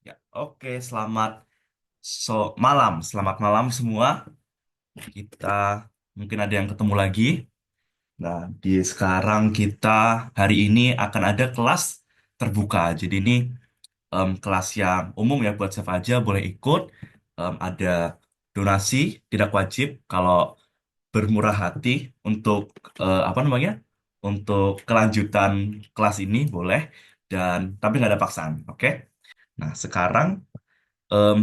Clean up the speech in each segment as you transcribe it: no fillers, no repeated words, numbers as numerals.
Ya, oke, selamat malam semua. Kita mungkin ada yang ketemu lagi. Nah, sekarang kita hari ini akan ada kelas terbuka. Jadi ini kelas yang umum ya buat siapa aja boleh ikut. Ada donasi, tidak wajib kalau bermurah hati untuk apa namanya? Untuk kelanjutan kelas ini boleh dan tapi nggak ada paksaan, oke? Nah, sekarang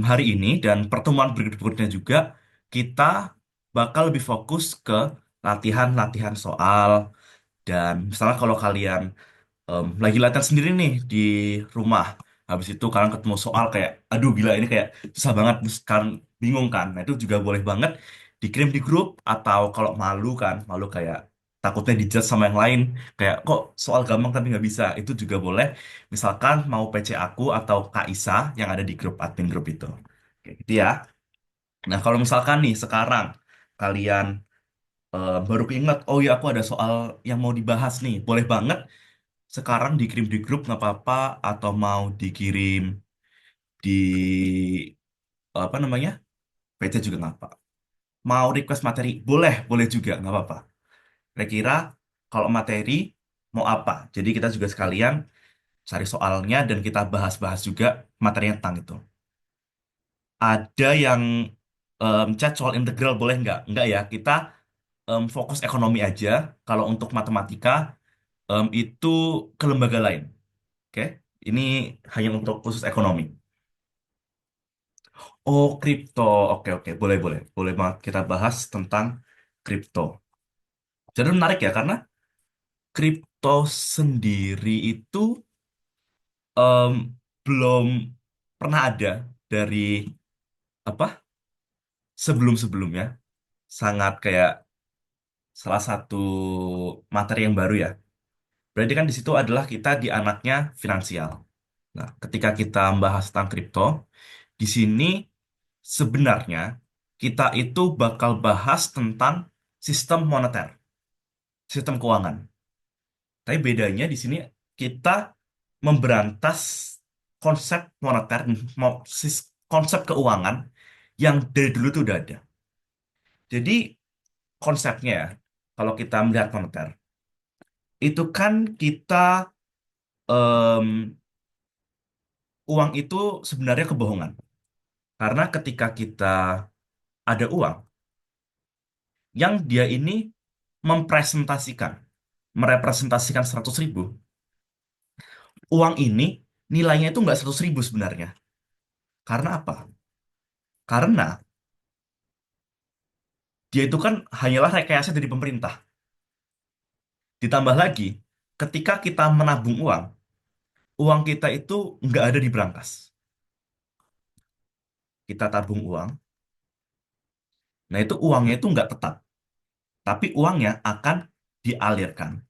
hari ini dan pertemuan berikutnya juga kita bakal lebih fokus ke latihan-latihan soal dan misalnya kalau kalian lagi latihan sendiri nih di rumah habis itu kalian ketemu soal kayak aduh gila ini kayak susah banget terus kalian bingung kan nah itu juga boleh banget dikirim di grup atau kalau malu kayak takutnya dijudge sama yang lain kayak kok soal gampang tapi nggak bisa itu juga boleh misalkan mau PC aku atau Kak Isa yang ada di grup admin grup itu kayak gitu ya. Nah kalau misalkan nih sekarang kalian baru keinget oh ya aku ada soal yang mau dibahas nih boleh banget sekarang dikirim di grup nggak apa-apa atau mau dikirim di apa namanya PC juga nggak apa. Mau request materi boleh boleh juga nggak apa-apa. Kira-kira kalau materi mau apa? Jadi kita juga sekalian cari soalnya dan kita bahas-bahas juga materinya tentang itu. Ada yang chat soal integral boleh nggak? Nggak ya. Kita fokus ekonomi aja. Kalau untuk matematika itu ke lembaga lain. Oke? Ini hanya untuk khusus ekonomi. Oh, kripto. Oke, oke. Boleh, boleh. Boleh banget kita bahas tentang kripto. Jadi menarik ya, karena kripto sendiri itu em, belum pernah ada dari apa sebelum-sebelumnya. Sangat kayak salah satu materi yang baru ya. Berarti kan di situ adalah kita di anaknya finansial. Nah, ketika kita membahas tentang kripto, di sini sebenarnya kita itu bakal bahas tentang sistem moneter, sistem keuangan. Tapi bedanya di sini kita memberantas konsep moneter, konsep keuangan yang dari dulu itu udah ada. Jadi konsepnya ya, kalau kita melihat moneter, itu kan kita em, uang itu sebenarnya kebohongan. Karena ketika kita ada uang, yang dia ini mempresentasikan, merepresentasikan 100.000, uang ini nilainya itu nggak 100.000 sebenarnya. Karena apa? Karena dia itu kan hanyalah rekayasa dari pemerintah. Ditambah lagi, ketika kita menabung uang, uang kita itu nggak ada di brankas. Kita tabung uang, nah itu uangnya itu nggak tetap. Tapi uangnya akan dialirkan,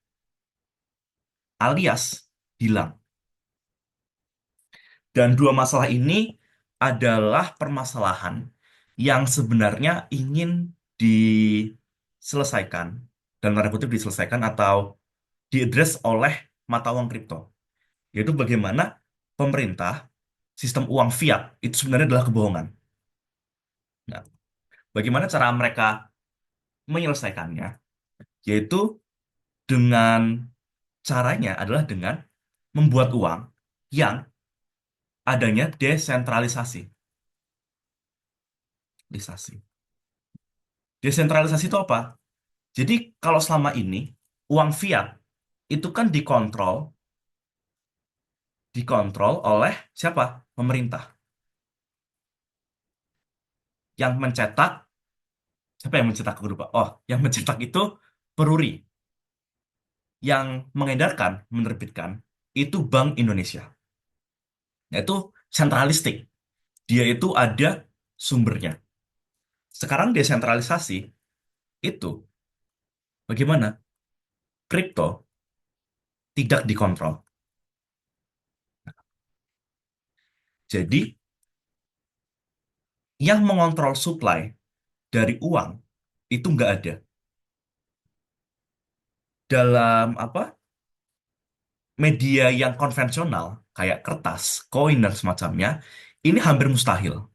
alias hilang. Dan dua masalah ini adalah permasalahan yang sebenarnya ingin diselesaikan, dan tanda kutip diselesaikan atau diadres oleh mata uang kripto. Yaitu bagaimana pemerintah, sistem uang fiat itu sebenarnya adalah kebohongan. Nah, bagaimana cara mereka menyelesaikannya? Yaitu dengan caranya adalah dengan membuat uang yang adanya desentralisasi. Lisasi. Desentralisasi itu apa? Jadi kalau selama ini uang fiat itu kan dikontrol oleh siapa? Pemerintah yang mencetak, siapa yang mencetak aku lupa. Oh, yang mencetak itu Peruri, yang mengedarkan, menerbitkan itu Bank Indonesia. Yaitu sentralistik. Dia itu ada sumbernya. Sekarang desentralisasi itu bagaimana? Kripto tidak dikontrol. Jadi yang mengontrol supply dari uang itu nggak ada. Dalam apa media yang konvensional, kayak kertas, koin, dan semacamnya, ini hampir mustahil.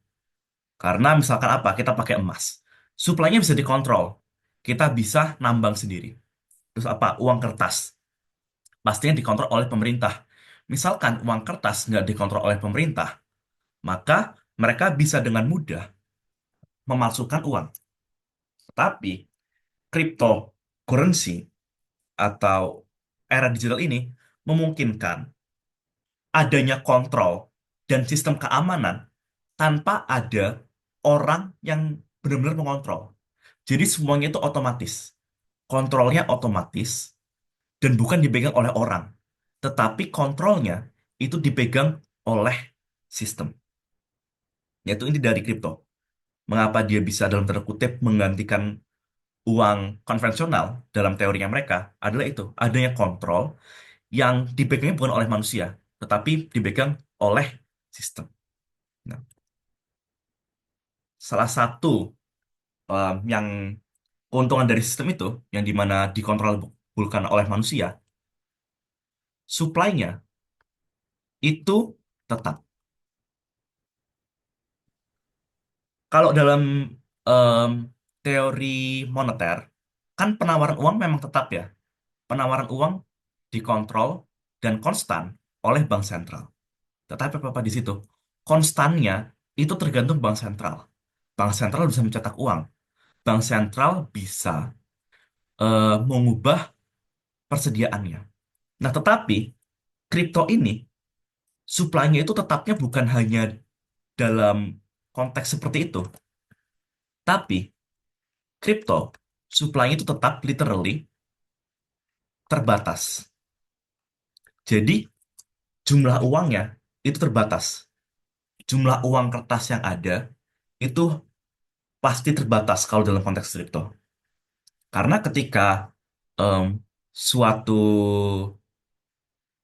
Karena misalkan apa? Kita pakai emas. Suplainya bisa dikontrol. Kita bisa nambang sendiri. Terus apa? Uang kertas. Pastinya dikontrol oleh pemerintah. Misalkan uang kertas nggak dikontrol oleh pemerintah, maka mereka bisa dengan mudah memalsukan uang. Tetapi cryptocurrency atau era digital ini memungkinkan adanya kontrol dan sistem keamanan tanpa ada orang yang benar-benar mengontrol. Jadi semuanya itu otomatis. Kontrolnya otomatis dan bukan dipegang oleh orang. Tetapi kontrolnya itu dipegang oleh sistem. Yaitu inti dari kripto. Mengapa dia bisa dalam tanda kutip menggantikan uang konvensional dalam teorinya mereka adalah itu. Adanya kontrol yang dipegangnya bukan oleh manusia, tetapi dipegang oleh sistem. Nah, salah satu yang keuntungan dari sistem itu, yang dimana dikontrol bukan oleh manusia, supply-nya itu tetap. Kalau dalam em, teori moneter, kan penawaran uang memang tetap ya. Penawaran uang dikontrol dan konstan oleh bank sentral. Tetapi apa di situ? Konstannya itu tergantung bank sentral. Bank sentral bisa mencetak uang. Bank sentral bisa mengubah persediaannya. Nah, tetapi kripto ini supply-nya itu tetapnya bukan hanya dalam konteks seperti itu, tapi kripto supply-nya itu tetap literally terbatas. Jadi jumlah uangnya itu terbatas. Jumlah uang kertas yang ada itu pasti terbatas kalau dalam konteks kripto. Karena ketika em, suatu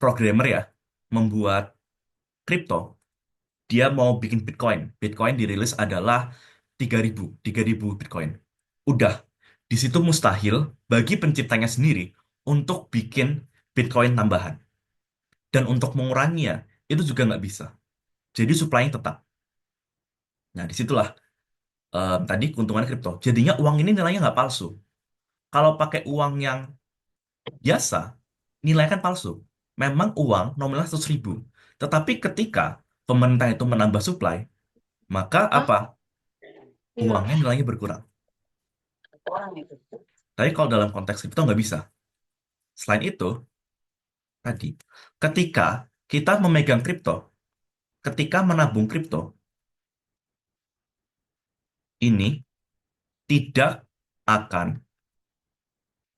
programmer ya membuat kripto, dia mau bikin Bitcoin. Bitcoin dirilis adalah 3.000 Bitcoin. Udah, di situ mustahil bagi penciptanya sendiri untuk bikin Bitcoin tambahan. Dan untuk menguranginya, itu juga nggak bisa. Jadi supply-nya tetap. Nah, disitulah tadi keuntungan kripto. Jadinya uang ini nilainya nggak palsu. Kalau pakai uang yang biasa, nilainya kan palsu. Memang uang nominalnya 100.000. Tetapi ketika pemerintah itu menambah supply, maka Hah? apa? Iya. Uangnya nilainya berkurang. Orang itu. Tapi kalau dalam konteks kripto nggak bisa. Selain itu, tadi, ketika kita memegang kripto, ketika menabung kripto, ini tidak akan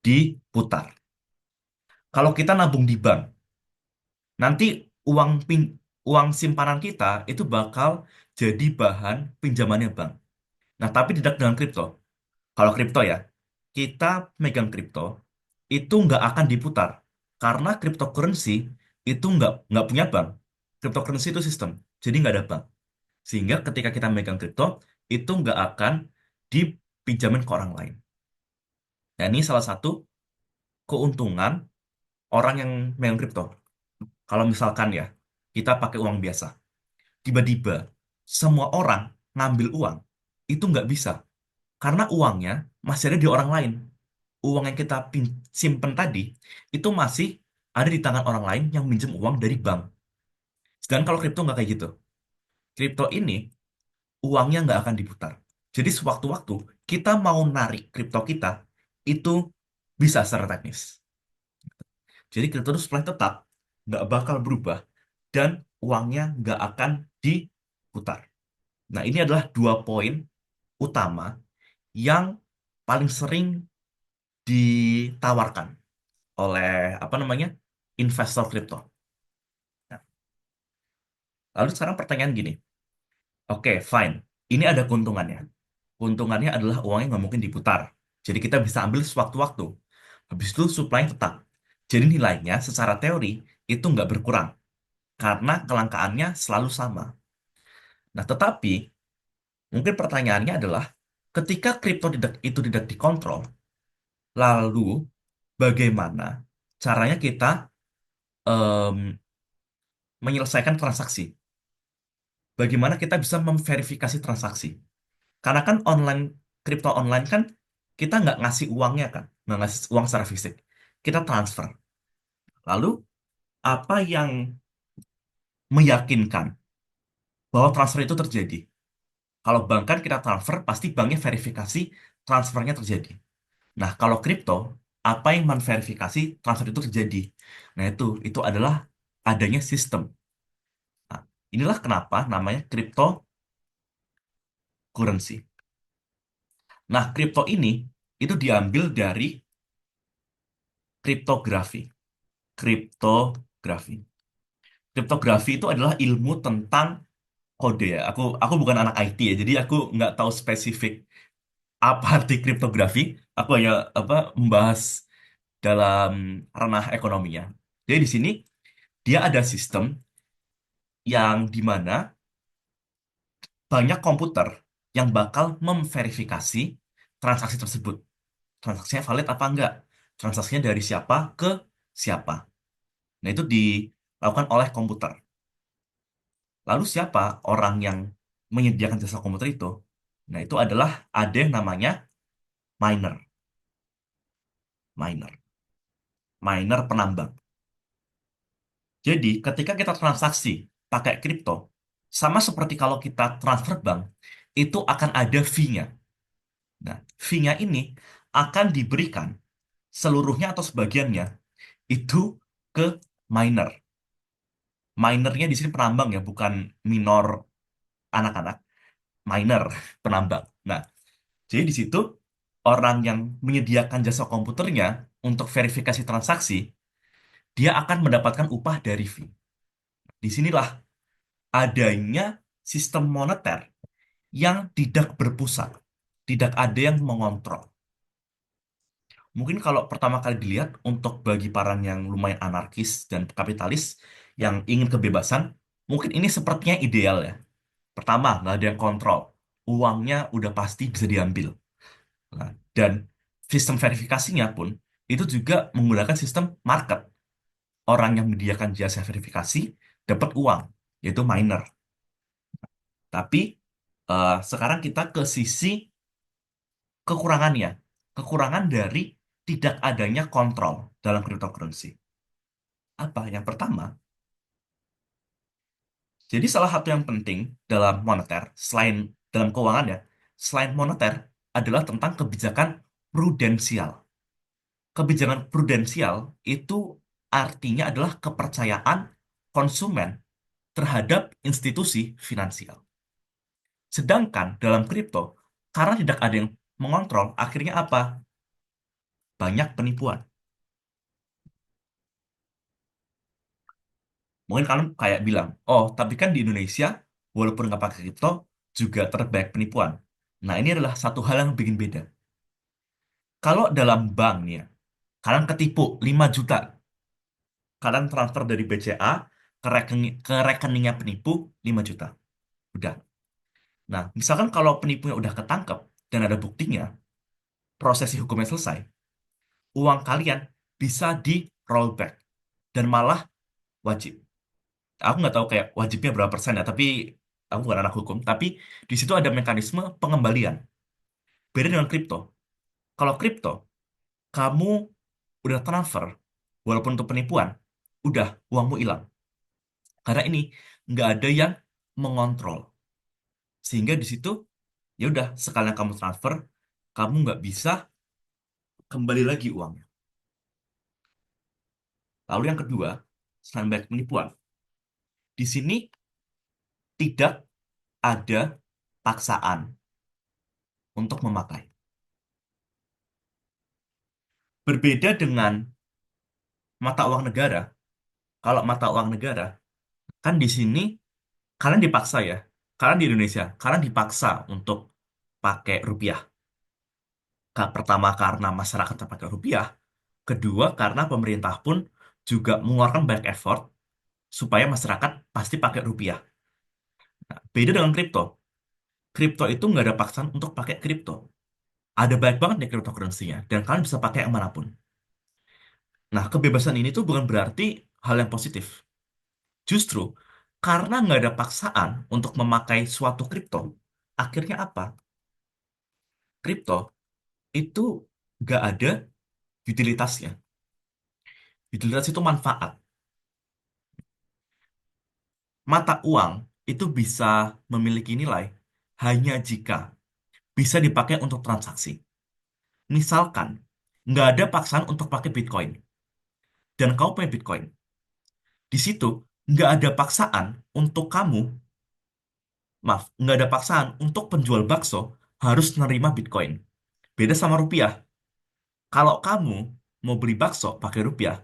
diputar. Kalau kita nabung di bank, nanti uang simpanan kita itu bakal jadi bahan pinjamannya bank. Nah, tapi tidak dengan kripto. Kalau kripto ya, kita megang kripto itu nggak akan diputar karena cryptocurrency itu nggak punya bank. Cryptocurrency itu sistem, jadi nggak ada bank. Sehingga ketika kita megang kripto itu nggak akan dipinjamin ke orang lain. Nah, ini salah satu keuntungan orang yang megang kripto. Kalau misalkan ya kita pakai uang biasa, tiba-tiba semua orang ngambil uang itu nggak bisa karena uangnya masih ada di orang lain. Uang yang kita simpen tadi itu masih ada di tangan orang lain yang minjem uang dari bank. Sedangkan kalau kripto nggak kayak gitu. Kripto ini uangnya nggak akan diputar. Jadi sewaktu-waktu kita mau narik kripto kita itu bisa secara teknis. Jadi kripto itu supply tetap nggak bakal berubah dan uangnya nggak akan diputar. Nah, ini adalah dua poin utama yang paling sering ditawarkan oleh apa namanya investor kripto. Nah, lalu sekarang pertanyaan gini, oke fine, ini ada keuntungannya. Keuntungannya adalah uangnya nggak mungkin diputar, jadi kita bisa ambil sewaktu-waktu. Habis itu supply tetap. Jadi nilainya secara teori itu nggak berkurang karena kelangkaannya selalu sama. Nah, tetapi mungkin pertanyaannya adalah ketika kripto itu tidak dikontrol, lalu bagaimana caranya kita menyelesaikan transaksi. Bagaimana kita bisa memverifikasi transaksi? Karena kan online, kripto online kan kita nggak ngasih uangnya kan, nggak ngasih uang secara fisik. Kita transfer. Lalu apa yang meyakinkan bahwa transfer itu terjadi? Kalau bank kan kita transfer, pasti banknya verifikasi transfernya terjadi. Nah, kalau kripto, apa yang memverifikasi transfer itu terjadi? Nah, itu adalah adanya sistem. Nah, inilah kenapa namanya cryptocurrency. Nah, kripto ini itu diambil dari kriptografi. Kriptografi. Kriptografi itu adalah ilmu tentang kode ya. Aku bukan anak IT ya, jadi aku nggak tahu spesifik apa arti kriptografi. Aku hanya membahas dalam ranah ekonominya. Jadi di sini dia ada sistem yang dimana banyak komputer yang bakal memverifikasi transaksi tersebut. Transaksinya valid apa enggak? Transaksinya dari siapa ke siapa. Nah, itu dilakukan oleh komputer. Lalu siapa orang yang menyediakan jasa komputer itu? Nah, itu adalah ada yang namanya miner. Miner. Miner penambang. Jadi, ketika kita transaksi pakai kripto, sama seperti kalau kita transfer bank, itu akan ada fee-nya. Nah, fee-nya ini akan diberikan seluruhnya atau sebagiannya itu ke miner. Minernya di sini penambang ya, bukan minor anak-anak. Miner, penambang. Nah, jadi di situ orang yang menyediakan jasa komputernya untuk verifikasi transaksi, dia akan mendapatkan upah dari fee. Disinilah adanya sistem moneter yang tidak berpusat, tidak ada yang mengontrol. Mungkin kalau pertama kali dilihat untuk bagi para yang lumayan anarkis dan kapitalis yang ingin kebebasan, mungkin ini sepertinya ideal ya. Pertama, nggak ada yang kontrol. Uangnya udah pasti bisa diambil. Nah, dan sistem verifikasinya pun itu juga menggunakan sistem market. Orang yang menyediakan jasa verifikasi dapat uang, yaitu miner. Tapi sekarang kita ke sisi kekurangannya. Kekurangan dari tidak adanya kontrol dalam cryptocurrency. Apa? Yang pertama, jadi salah satu yang penting dalam moneter, selain dalam keuangan ya, selain moneter adalah tentang kebijakan prudensial. Kebijakan prudensial itu artinya adalah kepercayaan konsumen terhadap institusi finansial. Sedangkan dalam kripto, karena tidak ada yang mengontrol, akhirnya apa? Banyak penipuan. Mungkin kalian kayak bilang, oh, tapi kan di Indonesia, walaupun nggak pakai kripto, juga terbaik penipuan. Nah, ini adalah satu hal yang bikin beda. Kalau dalam bank nih ya, kalian ketipu 5 juta, kalian transfer dari BCA ke rekeningnya penipu 5 juta. Udah. Nah, misalkan kalau penipunya udah ketangkep dan ada buktinya, prosesi hukumnya selesai, uang kalian bisa di rollback dan malah wajib. Aku nggak tahu kayak wajibnya berapa persen ya, tapi aku bukan anak hukum. Tapi di situ ada mekanisme pengembalian. Beda dengan kripto. Kalau kripto, kamu udah transfer, walaupun untuk penipuan, udah uangmu hilang. Karena ini nggak ada yang mengontrol. Sehingga di situ ya udah sekalian kamu transfer, kamu nggak bisa kembali lagi uangnya. Lalu yang kedua, selain banyak penipuan, di sini tidak ada paksaan untuk memakai. Berbeda dengan mata uang negara. Kalau mata uang negara, kan di sini kalian dipaksa ya. Kalian di Indonesia, kalian dipaksa untuk pakai rupiah. Pertama karena masyarakat pakai rupiah, kedua karena pemerintah pun juga mengeluarkan banyak effort supaya masyarakat pasti pakai rupiah. Nah, beda dengan kripto. Kripto itu nggak ada paksaan untuk pakai kripto. Ada banyak banget nih cryptocurrency-nya, dan kalian bisa pakai yang manapun. Nah, kebebasan ini tuh bukan berarti hal yang positif. Justru karena nggak ada paksaan untuk memakai suatu kripto, akhirnya apa? Kripto itu nggak ada utilitasnya. Utilitas itu manfaat. Mata uang itu bisa memiliki nilai hanya jika bisa dipakai untuk transaksi. Misalkan, nggak ada paksaan untuk pakai Bitcoin, dan kau punya Bitcoin. Di situ, nggak ada paksaan untuk kamu, maaf, nggak ada paksaan untuk penjual bakso harus menerima Bitcoin. Beda sama rupiah. Kalau kamu mau beli bakso pakai rupiah,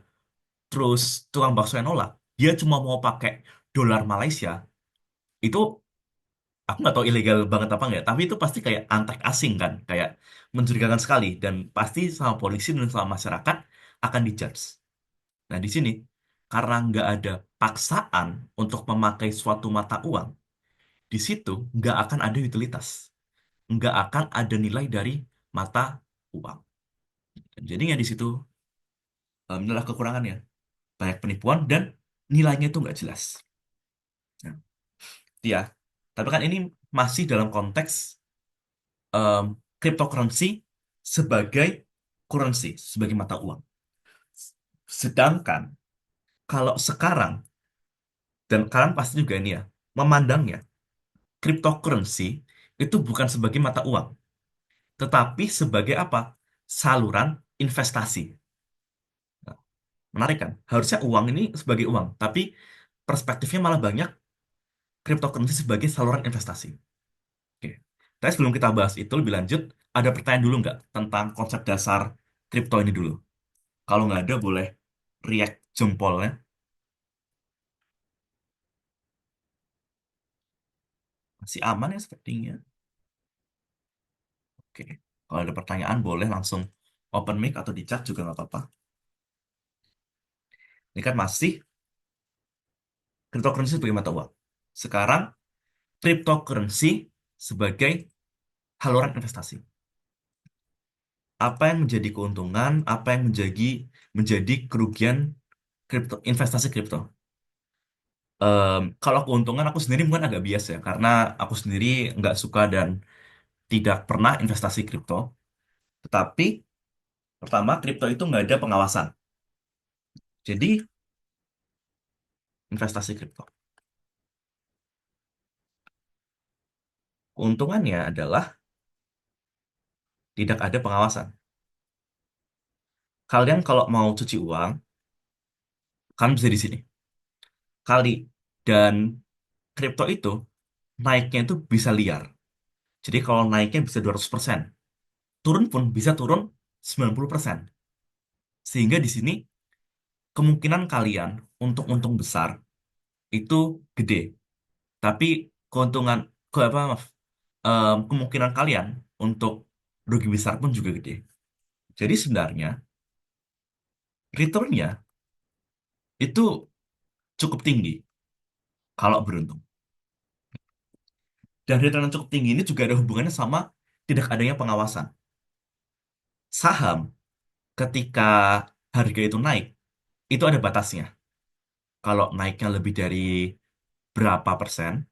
terus tukang bakso yang nolak, dia cuma mau pakai dolar Malaysia, itu aku nggak tahu ilegal banget apa nggak, tapi itu pasti kayak antek asing kan, kayak mencurigakan sekali, dan pasti sama polisi dan sama masyarakat akan dijudge. Nah di sini, karena nggak ada paksaan untuk memakai suatu mata uang, di situ nggak akan ada utilitas, nggak akan ada nilai dari mata uang. Dan jadinya di situ inilah kekurangannya, banyak penipuan dan nilainya itu nggak jelas. Nah, ya, tapi kan ini masih dalam konteks em, cryptocurrency sebagai currency, sebagai mata uang. Sedangkan kalau sekarang, dan kalian pasti juga ini ya, memandangnya, cryptocurrency itu bukan sebagai mata uang, tetapi sebagai apa? Saluran investasi. Nah, menarik kan? Harusnya uang ini sebagai uang, tapi perspektifnya malah banyak cryptocurrency sebagai saluran investasi. Oke. Tapi sebelum kita bahas itu lebih lanjut, ada pertanyaan dulu nggak tentang konsep dasar kripto ini dulu? Kalau nggak ada, boleh react jempolnya. Masih aman ya sepertinya. Oke. Kalau ada pertanyaan, boleh langsung open mic atau di chat juga nggak apa-apa. Ini kan masih cryptocurrency sebagai mata uang. Sekarang, cryptocurrency sebagai haluran investasi. Apa yang menjadi keuntungan, apa yang menjadi kerugian investasi kripto? Kalau keuntungan aku sendiri mungkin agak bias ya, karena aku sendiri nggak suka dan tidak pernah investasi kripto. Tetapi pertama, kripto itu nggak ada pengawasan. Jadi investasi kripto. Keuntungannya adalah tidak ada pengawasan. Kalian kalau mau cuci uang, kalian bisa di sini. Kali dan kripto itu naiknya itu bisa liar. Jadi kalau naiknya bisa 200%, turun pun bisa turun 90%. Sehingga di sini kemungkinan kalian untuk untung besar itu gede. Tapi keuntungan maaf, kemungkinan kalian untuk rugi besar pun juga gede. Jadi sebenarnya returnnya itu cukup tinggi kalau beruntung. Dan return yang cukup tinggi ini juga ada hubungannya sama tidak adanya pengawasan. Saham ketika harga itu naik, itu ada batasnya. Kalau naiknya lebih dari berapa persen,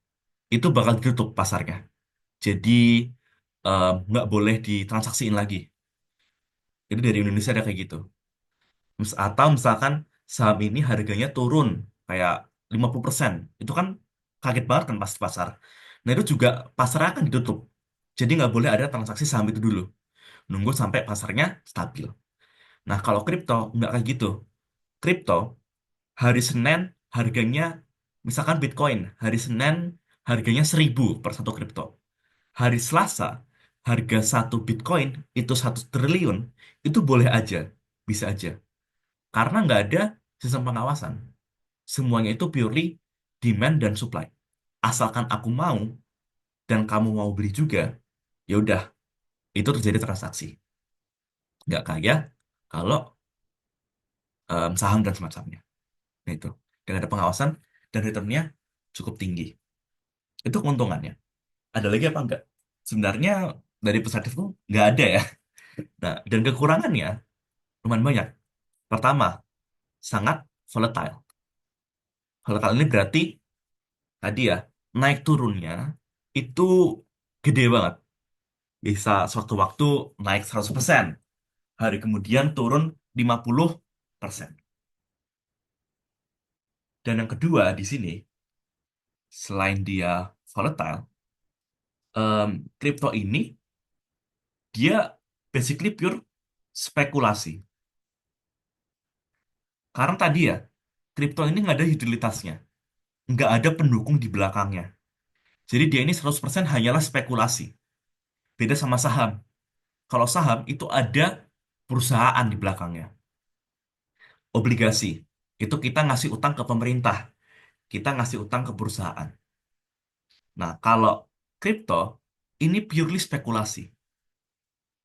itu bakal ditutup pasarnya. Jadi nggak boleh ditransaksiin lagi. Jadi dari Indonesia ada kayak gitu. Atau misalkan saham ini harganya turun kayak 50%. Itu kan kaget banget kan pas pasar. Nah itu juga pasarnya akan ditutup. Jadi nggak boleh ada transaksi saham itu dulu. Nunggu sampai pasarnya stabil. Nah kalau kripto nggak kayak gitu. Kripto hari Senin harganya, misalkan Bitcoin, hari Senin harganya 1.000 per satu kripto. Hari Selasa harga satu Bitcoin itu 1 triliun. Itu boleh aja, bisa aja. Karena nggak ada sistem pengawasan. Semuanya itu purely demand dan supply. Asalkan aku mau dan kamu mau beli juga, ya udah, itu terjadi transaksi. Nggak kayak kalau saham dan semacamnya. Nah itu, dan ada pengawasan dan returnnya cukup tinggi. Itu keuntungannya. Ada lagi apa enggak? Sebenarnya dari perspektifku nggak ada ya. Nah, dan kekurangannya lumayan banyak. Pertama, sangat volatile. Kalau kali ini berarti tadi ya, naik turunnya itu gede banget. Bisa suatu waktu naik 100%, hari kemudian turun 50%. Dan yang kedua di sini, selain dia volatile, kripto ini dia basically pure spekulasi. Karena tadi ya, kripto ini nggak ada utilitasnya, nggak ada pendukung di belakangnya. Jadi dia ini 100% hanyalah spekulasi. Beda sama saham. Kalau saham itu ada perusahaan di belakangnya. Obligasi, itu kita ngasih utang ke pemerintah, kita ngasih utang ke perusahaan. Nah, kalau kripto, ini purely spekulasi.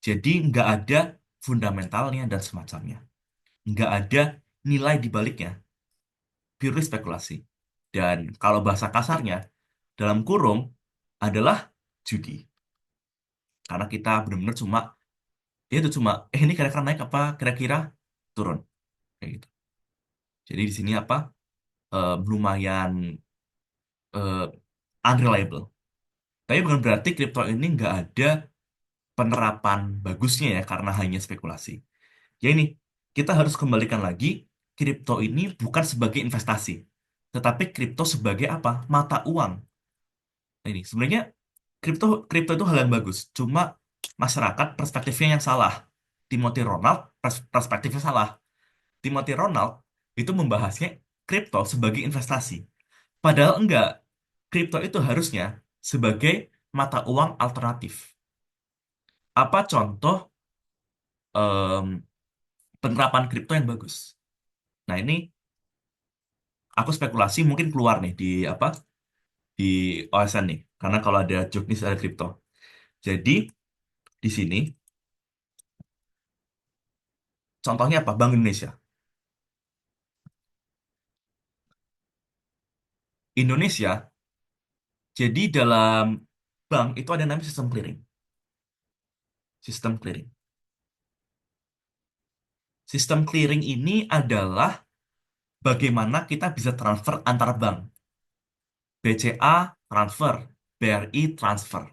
Jadi nggak ada fundamentalnya dan semacamnya. Nggak ada nilai di baliknya, purely spekulasi. Dan kalau bahasa kasarnya, dalam kurung adalah judi. Karena kita benar-benar cuma, ya itu cuma, ini kira-kira naik apa, kira-kira turun. Kayak gitu. Jadi di sini apa, lumayan eh, unreliable. Tapi bukan berarti kripto ini nggak ada penerapan bagusnya ya, karena hanya spekulasi. Ya ini, kita harus kembalikan lagi, kripto ini bukan sebagai investasi, tetapi kripto sebagai apa? Mata uang. Nah, ini sebenarnya kripto kripto itu hal yang bagus, cuma masyarakat perspektifnya yang salah. Timothy Ronald perspektifnya salah. Timothy Ronald itu membahasnya kripto sebagai investasi. Padahal enggak. Kripto itu harusnya sebagai mata uang alternatif. Apa contoh em, penerapan kripto yang bagus? Nah, ini aku spekulasi mungkin keluar nih di apa? Di OSN nih. Karena kalau ada joknis ada kripto. Jadi di sini contohnya apa? Bank Indonesia. Indonesia, jadi dalam bank itu ada namanya sistem clearing. Sistem clearing. Sistem clearing ini adalah bagaimana kita bisa transfer antar bank. BCA transfer, BRI transfer.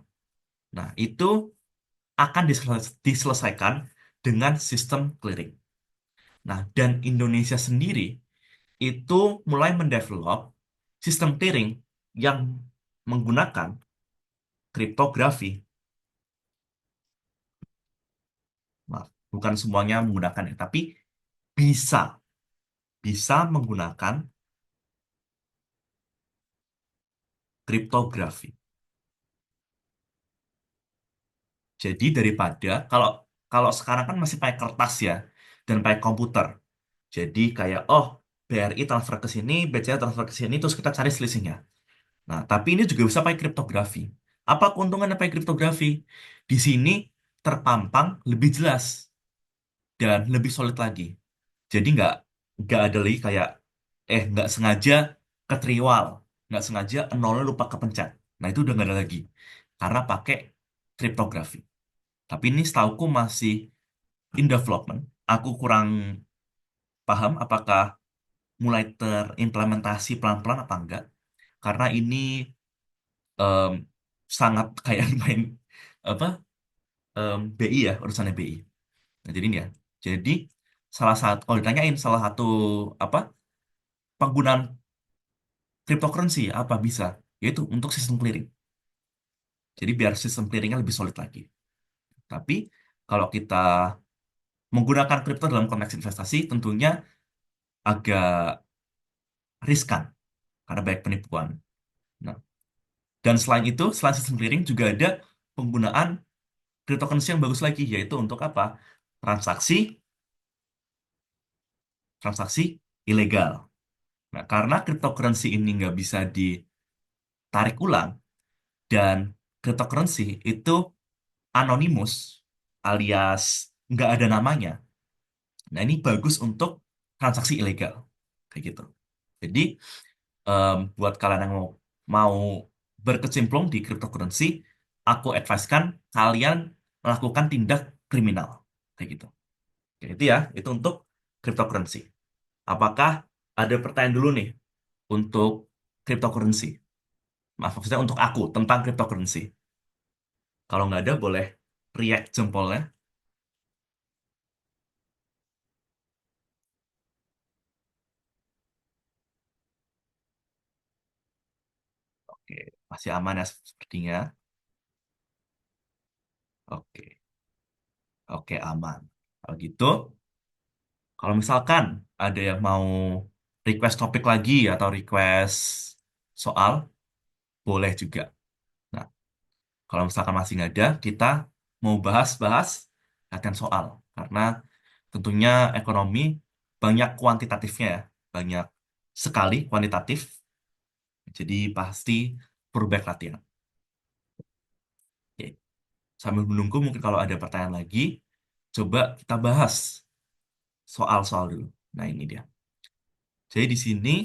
Nah, itu akan diselesaikan dengan sistem clearing. Nah, dan Indonesia sendiri itu mulai mendevelop sistem clearing yang menggunakan kriptografi. Maaf, bukan semuanya menggunakan ya, tapi bisa bisa menggunakan kriptografi. Jadi daripada kalau kalau sekarang kan masih pakai kertas ya dan pakai komputer. Jadi kayak oh, BRI transfer ke sini, BCA transfer ke sini, terus kita cari selisihnya. Nah, tapi ini juga bisa pakai kriptografi. Apa keuntungannya pakai kriptografi? Di sini terpampang lebih jelas dan lebih solid lagi. Jadi nggak ada lagi kayak nggak sengaja ketriwal, nggak sengaja nolnya lupa kepencet. Nah, itu udah nggak ada lagi karena pakai kriptografi. Tapi ini setauku masih in development. Aku kurang paham apakah mulai terimplementasi pelan-pelan apa enggak. Karena ini em, sangat kayak main apa BI ya, urusannya BI. Nah, jadi ini ya. Jadi salah satu kalau ditanyain salah satu apa penggunaan cryptocurrency apa bisa, yaitu untuk sistem clearing. Jadi biar sistem clearingnya lebih solid lagi. Tapi kalau kita menggunakan kripto dalam konteks investasi tentunya agak riskan karena banyak penipuan. Nah, dan selain itu, selain sistem clearing juga ada penggunaan cryptocurrency yang bagus lagi, yaitu untuk apa? Transaksi, transaksi ilegal. Nah, karena cryptocurrency ini nggak bisa ditarik ulang dan cryptocurrency itu anonimus alias nggak ada namanya. Nah, ini bagus untuk transaksi ilegal. Kayak gitu. Jadi, buat kalian yang mau berkecimpung di cryptocurrency, aku advisekan kalian melakukan tindak kriminal. Kayak gitu. Kayak itu ya, itu untuk cryptocurrency. Apakah ada pertanyaan dulu nih untuk cryptocurrency. Maaf, maksudnya untuk aku tentang cryptocurrency. Kalau nggak ada, boleh react jempolnya. Oke, masih aman ya sepertinya. Oke, oke aman. Kalau gitu, kalau misalkan ada yang mau request topik lagi atau request soal, boleh juga. Nah, kalau misalkan masih nggak ada, kita mau bahas-bahas latihan soal. Karena tentunya ekonomi banyak kuantitatifnya ya. Banyak sekali kuantitatif. Jadi pasti perlu banyak latihan. Oke. Sambil menunggu mungkin kalau ada pertanyaan lagi, coba kita bahas soal-soal dulu. Nah ini dia. Jadi di sini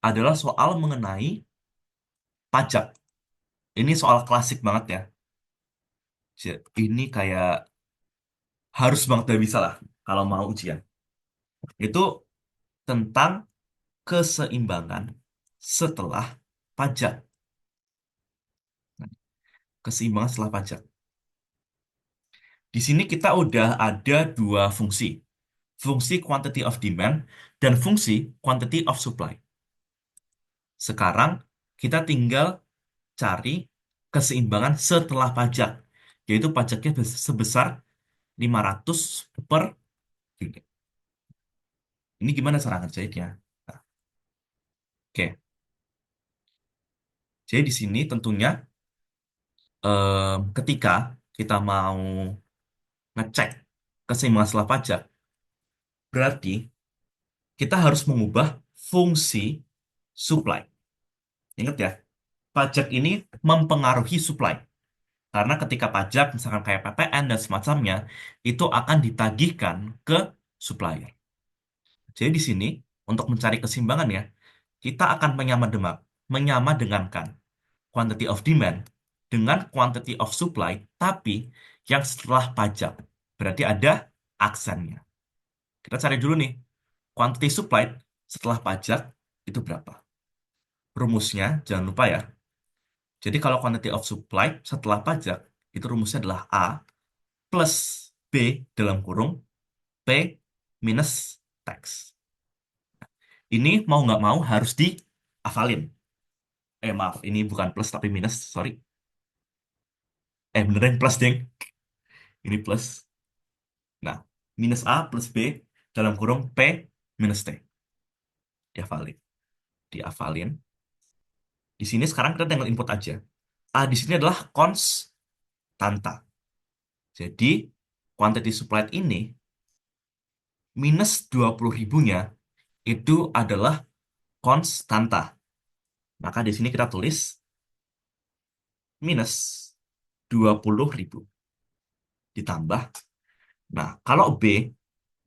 adalah soal mengenai pajak. Ini soal klasik banget ya. Ini kayak harus banget udah bisa lah kalau mau ujian. Itu tentang keseimbangan setelah pajak. Nah, keseimbangan setelah pajak. Di sini kita udah ada dua fungsi. Fungsi quantity of demand dan fungsi quantity of supply. Sekarang kita tinggal cari keseimbangan setelah pajak, yaitu pajaknya sebesar 500 per unit. Ini gimana cara ngerjainnya? Nah, oke, jadi di sini tentunya ketika kita mau ngecek keseimbangan setelah pajak, berarti kita harus mengubah fungsi supply. Ingat ya, pajak ini mempengaruhi supply. Karena ketika pajak, misalkan kayak PPN dan semacamnya, itu akan ditagihkan ke supplier. Jadi di sini, untuk mencari keseimbangan ya, kita akan menyamadengankan quantity of demand dengan quantity of supply, tapi yang setelah pajak. Berarti ada aksennya. Kita cari dulu nih, quantity supply setelah pajak itu berapa? Rumusnya, jangan lupa ya. Jadi kalau quantity of supply setelah pajak, itu rumusnya adalah A plus B dalam kurung P minus tax. Ini mau nggak mau harus dihafalin. Maaf, ini bukan plus tapi minus, sorry. Beneran plus, deng. Ini plus. Nah, minus A plus B dalam kurung P minus T. Dihafalin. Dihafalin. Di sini sekarang kita tinggal input aja. A di sini adalah konstanta. Jadi, quantity supplied ini minus 20 ribunya itu adalah konstanta. Maka di sini kita tulis minus 20 ribu ditambah. Nah, kalau B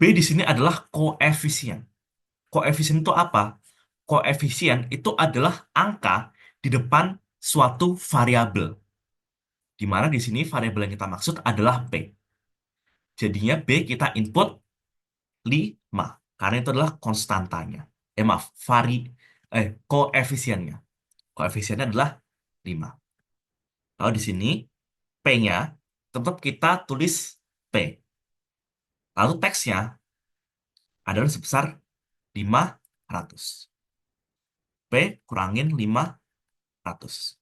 di sini adalah koefisien. Koefisien itu apa? Koefisien itu adalah angka di depan suatu variabel. Di mana di sini variabel yang kita maksud adalah P. Jadinya B kita input 5. Karena itu adalah konstantanya. Maaf, koefisiennya. Koefisiennya adalah 5. Lalu di sini P-nya tetap kita tulis P. Lalu teksnya adalah sebesar 500. P kurangin 500.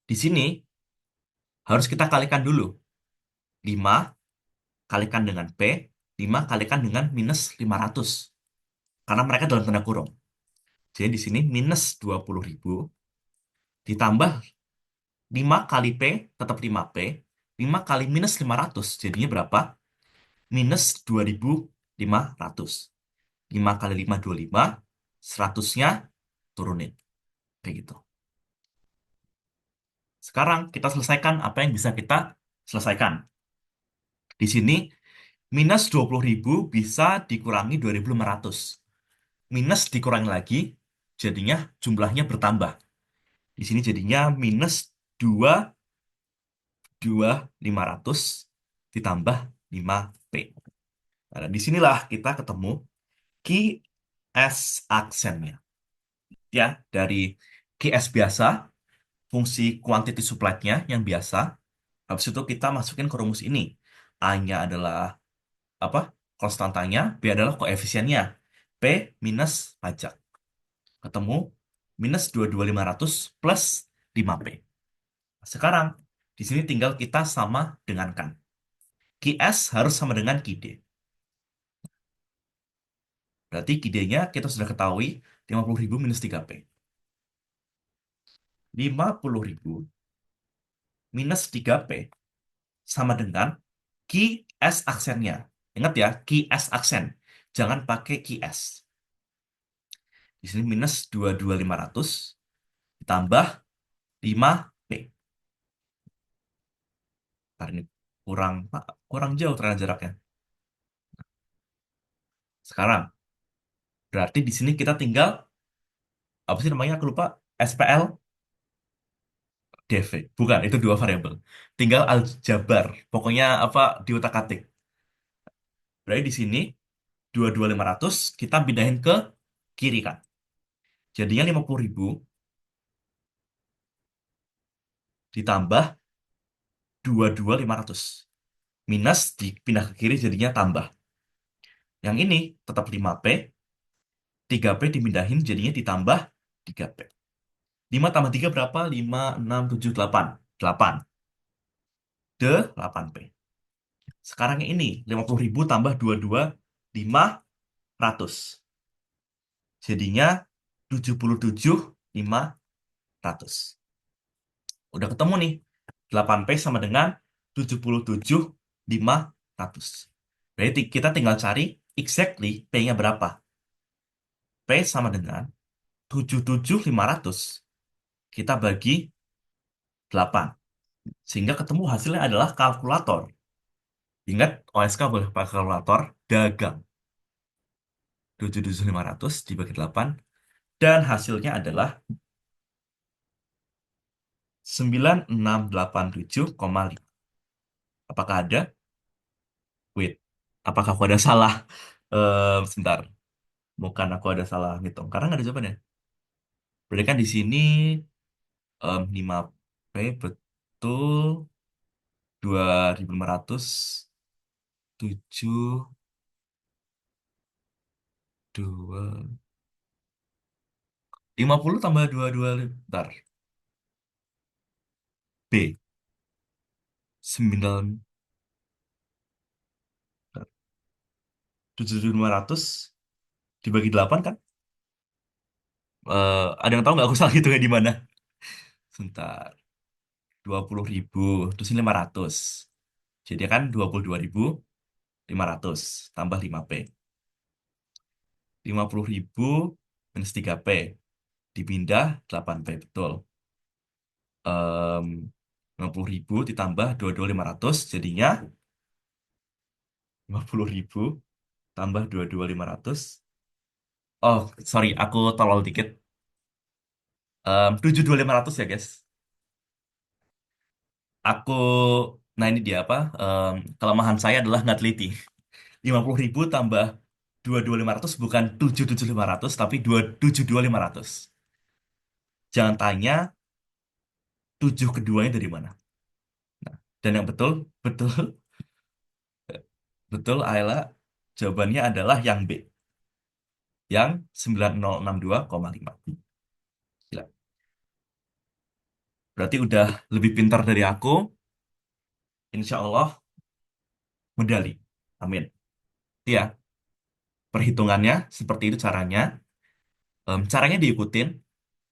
Di sini harus kita kalikan dulu. 5 kalikan dengan P, 5 kalikan dengan minus 500. Karena mereka dalam tanda kurung. Jadi di sini minus 20 ribu ditambah 5 kali P tetap 5P. 5 kali minus 500 jadinya berapa? Minus 2.500. 5 kali 5 25, 100-nya turunin. Kayak gitu. Sekarang kita selesaikan apa yang bisa kita selesaikan. Di sini minus 20 ribu bisa dikurangi 2.500. Minus dikurangi lagi, jadinya jumlahnya bertambah. Di sini jadinya minus 2.500 ditambah 5P. Nah, disinilah kita ketemu Ki S aksennya. Ya, dari QS biasa, fungsi quantity supply-nya yang biasa. Habis itu kita masukin ke rumus ini. A-nya adalah apa? Konstantanya, B adalah koefisiennya. P minus pajak. Ketemu minus 22.500 plus 5P. Sekarang, di sini tinggal kita sama dengankan. QS harus sama dengan QD. Berarti QD-nya kita sudah ketahui 50.000 minus 3P. 50.000 minus 3P sama dengan QS aksennya. Ingat ya, QS aksen. Jangan pakai QS. Di sini minus 22.500 ditambah 5P. Karena ini kurang kurang jauh ternyata jaraknya. Sekarang, berarti di sini kita tinggal apa sih namanya? Aku lupa. SPL DV. Bukan, itu dua variabel. Tinggal aljabar. Pokoknya apa diutak-atik. Berarti di sini 22.500 kita pindahin ke kiri kan. Jadinya 50.000 ditambah 22.500 minus dipindah ke kiri jadinya tambah. Yang ini tetap 5P, 3P dipindahin jadinya ditambah 3P. 5 tambah 3 berapa? 5, 6, 7, 8. 8. 8P. Sekarang yang ini 50.000 tambah 22.500. Jadinya 77.500. Udah ketemu nih. 8P sama dengan 77.500. Berarti kita tinggal cari exactly P-nya berapa. P sama dengan 77.500 kita bagi 8. Sehingga ketemu hasilnya adalah kalkulator. Ingat, OSK boleh pakai kalkulator, dagang. 77.500 dibagi 8. Dan hasilnya adalah 9.687,5. Apakah ada? Wait. Apakah aku ada salah? Sebentar. Bukan aku ada salah ngitung. Karena nggak ada jawabannya. Berarti kan di sini 5P betul 2.500 7 2 50 tambah 22 bentar. B 9 7.500 dibagi 8 kan? Ada yang tahu nggak aku salah hitungnya di mana? Sebentar. 20.000 terus ini 500. Jadi kan 22.500 tambah 5P. 50.000 minus 3P dipindah 8P betul. Em, 50.000 ditambah 22.500 jadinya 50.000 tambah 22.500. Oh, sorry, aku tolol dikit. 72.500 ya, guys. Aku, nah ini dia apa? Kelemahan saya adalah nggak teliti. 50.000 tambah 22.500 bukan 77.500 tapi 272.500. Jangan tanya 7 keduanya dari mana. Nah, dan yang betul, betul, betul, Ayla, jawabannya adalah yang B. Yang 9062,5. Gila. Berarti udah lebih pintar dari aku. Insya Allah medali. Amin. Ya, perhitungannya seperti itu caranya. Caranya diikutin.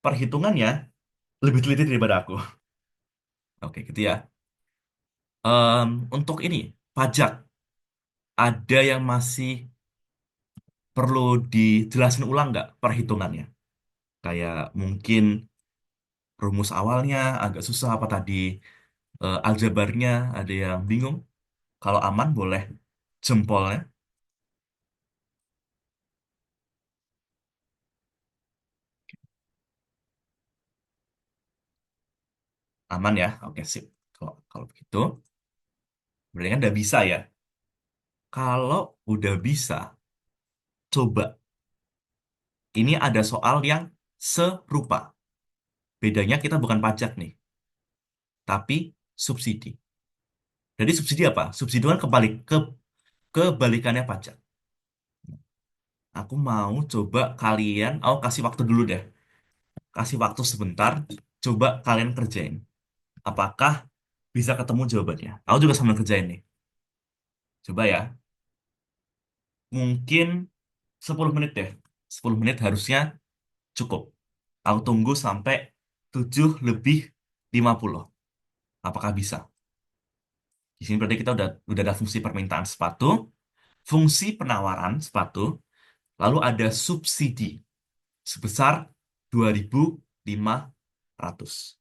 Perhitungannya lebih teliti daripada aku. Oke, gitu ya. Untuk ini, pajak. Ada yang masih perlu dijelasin ulang nggak perhitungannya? Kayak mungkin rumus awalnya agak susah apa tadi aljabarnya ada yang bingung. Kalau aman boleh jempolnya. Aman ya? Oke, sip. Kalau begitu, berarti kan udah bisa ya. Kalau udah bisa, coba. Ini ada soal yang serupa. Bedanya kita bukan pajak nih, tapi subsidi. Jadi subsidi apa? Subsidi kan kebalikannya pajak. Aku mau coba kalian, aku kasih waktu dulu deh. Kasih waktu sebentar, coba kalian kerjain. Apakah bisa ketemu jawabannya? Aku juga sambil kerjain nih. Coba ya. Mungkin 10 menit deh. 10 menit harusnya cukup. Aku tunggu sampai 7:50. Apakah bisa? Di sini berarti kita udah ada fungsi permintaan sepatu, fungsi penawaran sepatu, lalu ada subsidi sebesar 2.500.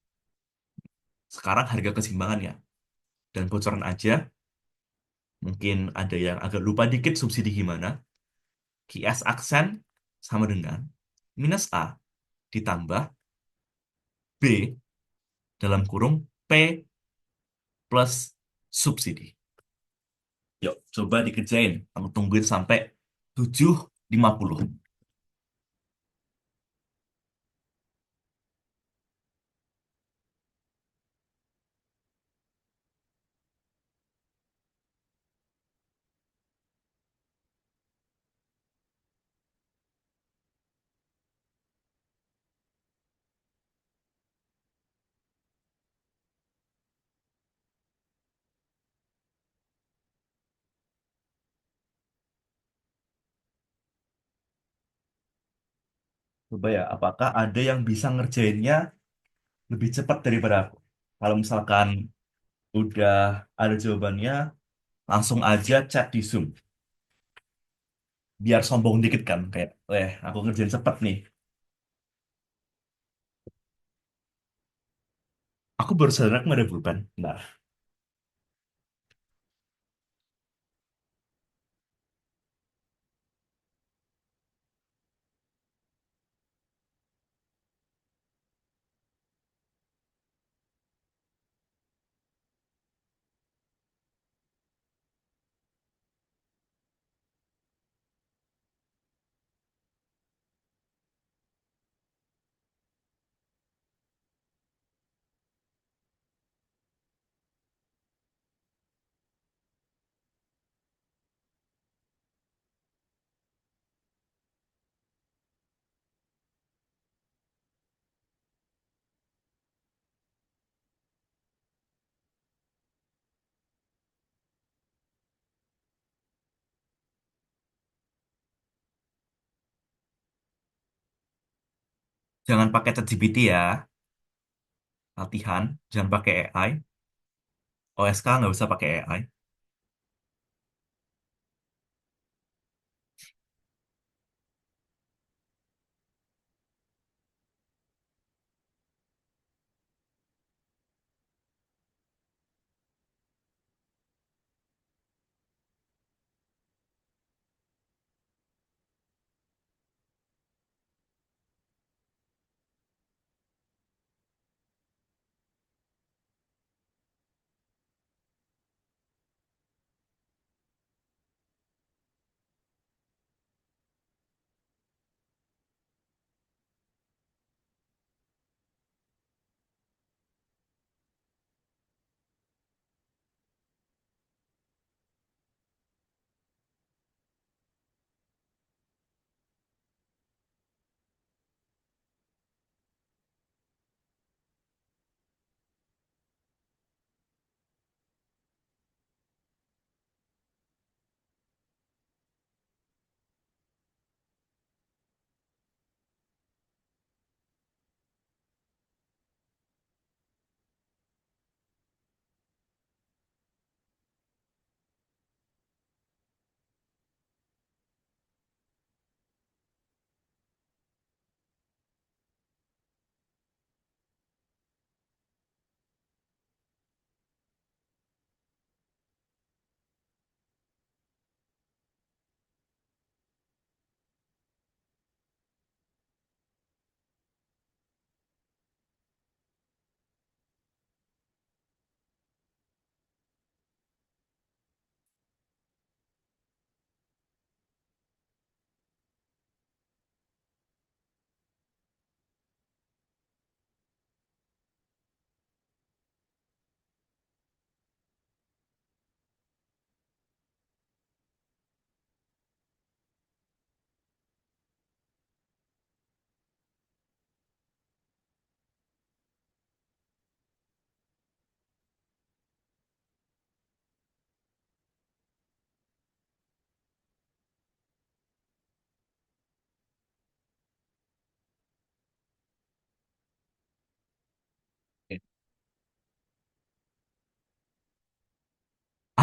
Sekarang harga keseimbangannya. Dan bocoran aja, mungkin ada yang agak lupa dikit subsidi gimana. QS aksen sama dengan minus A ditambah B dalam kurung P plus subsidi. Yuk, coba dikerjain. Kamu tungguin sampai 7:50. Coba ya, apakah ada yang bisa ngerjainnya lebih cepat daripada aku? Kalau misalkan udah ada jawabannya, langsung aja chat di Zoom. Biar sombong dikit kan, kayak, aku ngerjain cepet nih. Aku baru sadar aku nggak ada pulpen. Bentar. Jangan pakai ChatGPT ya, latihan. Jangan pakai AI. OSK nggak bisa pakai AI.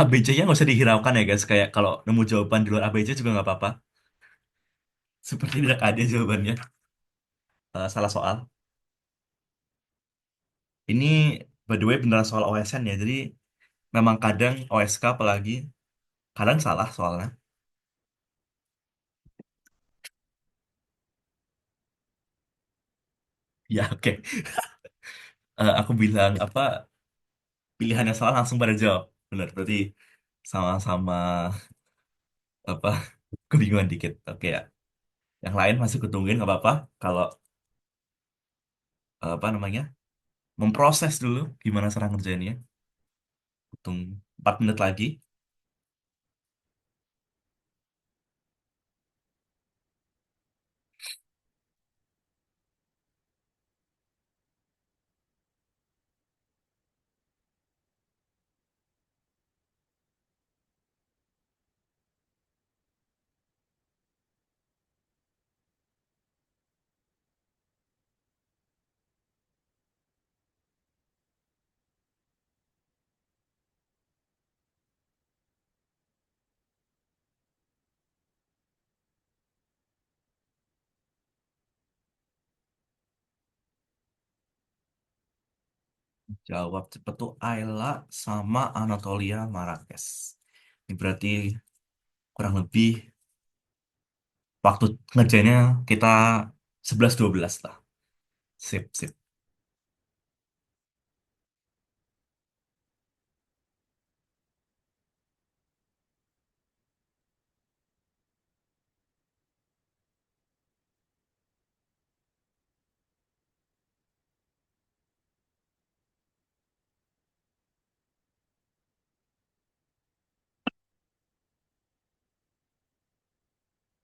ABC-nya nggak usah dihiraukan ya guys. Kayak kalau nemu jawaban di luar ABC juga nggak apa-apa. Seperti tidak ada jawabannya. Salah soal. Ini by the way beneran soal OSN ya. Jadi memang kadang OSK apalagi kadang salah soalnya. Ya oke. Aku bilang apa pilihan yang salah langsung pada jawab. Benar. Berarti sama-sama apa kebingungan dikit. Oke ya. Yang lain masih kutungguin nggak apa-apa. Kalau apa namanya memproses dulu gimana cara ngerjainnya. Hitung 4 menit lagi. Jawab cepet tuh Ayla sama Anatolia Marquez. Ini berarti kurang lebih waktu ngerjainnya kita 11-12 lah. Sip, sip.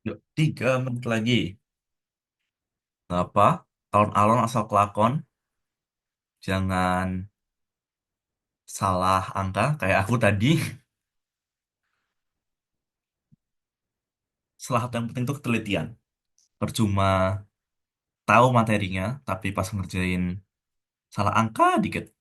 Yuk, 3 menit lagi. Apa? Alon-alon asal kelakon. Jangan salah angka kayak aku tadi. Salah satu yang penting itu ketelitian. Percuma tahu materinya, tapi pas ngerjain salah angka dikit.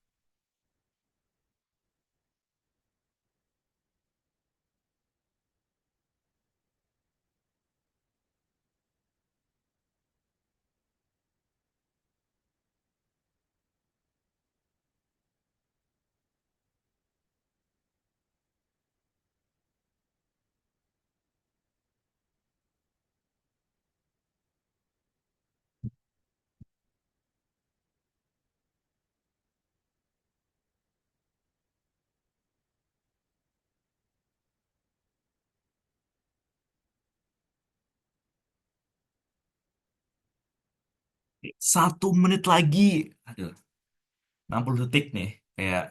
Oke, 1 menit lagi. Aduh, 60 detik nih. Kayak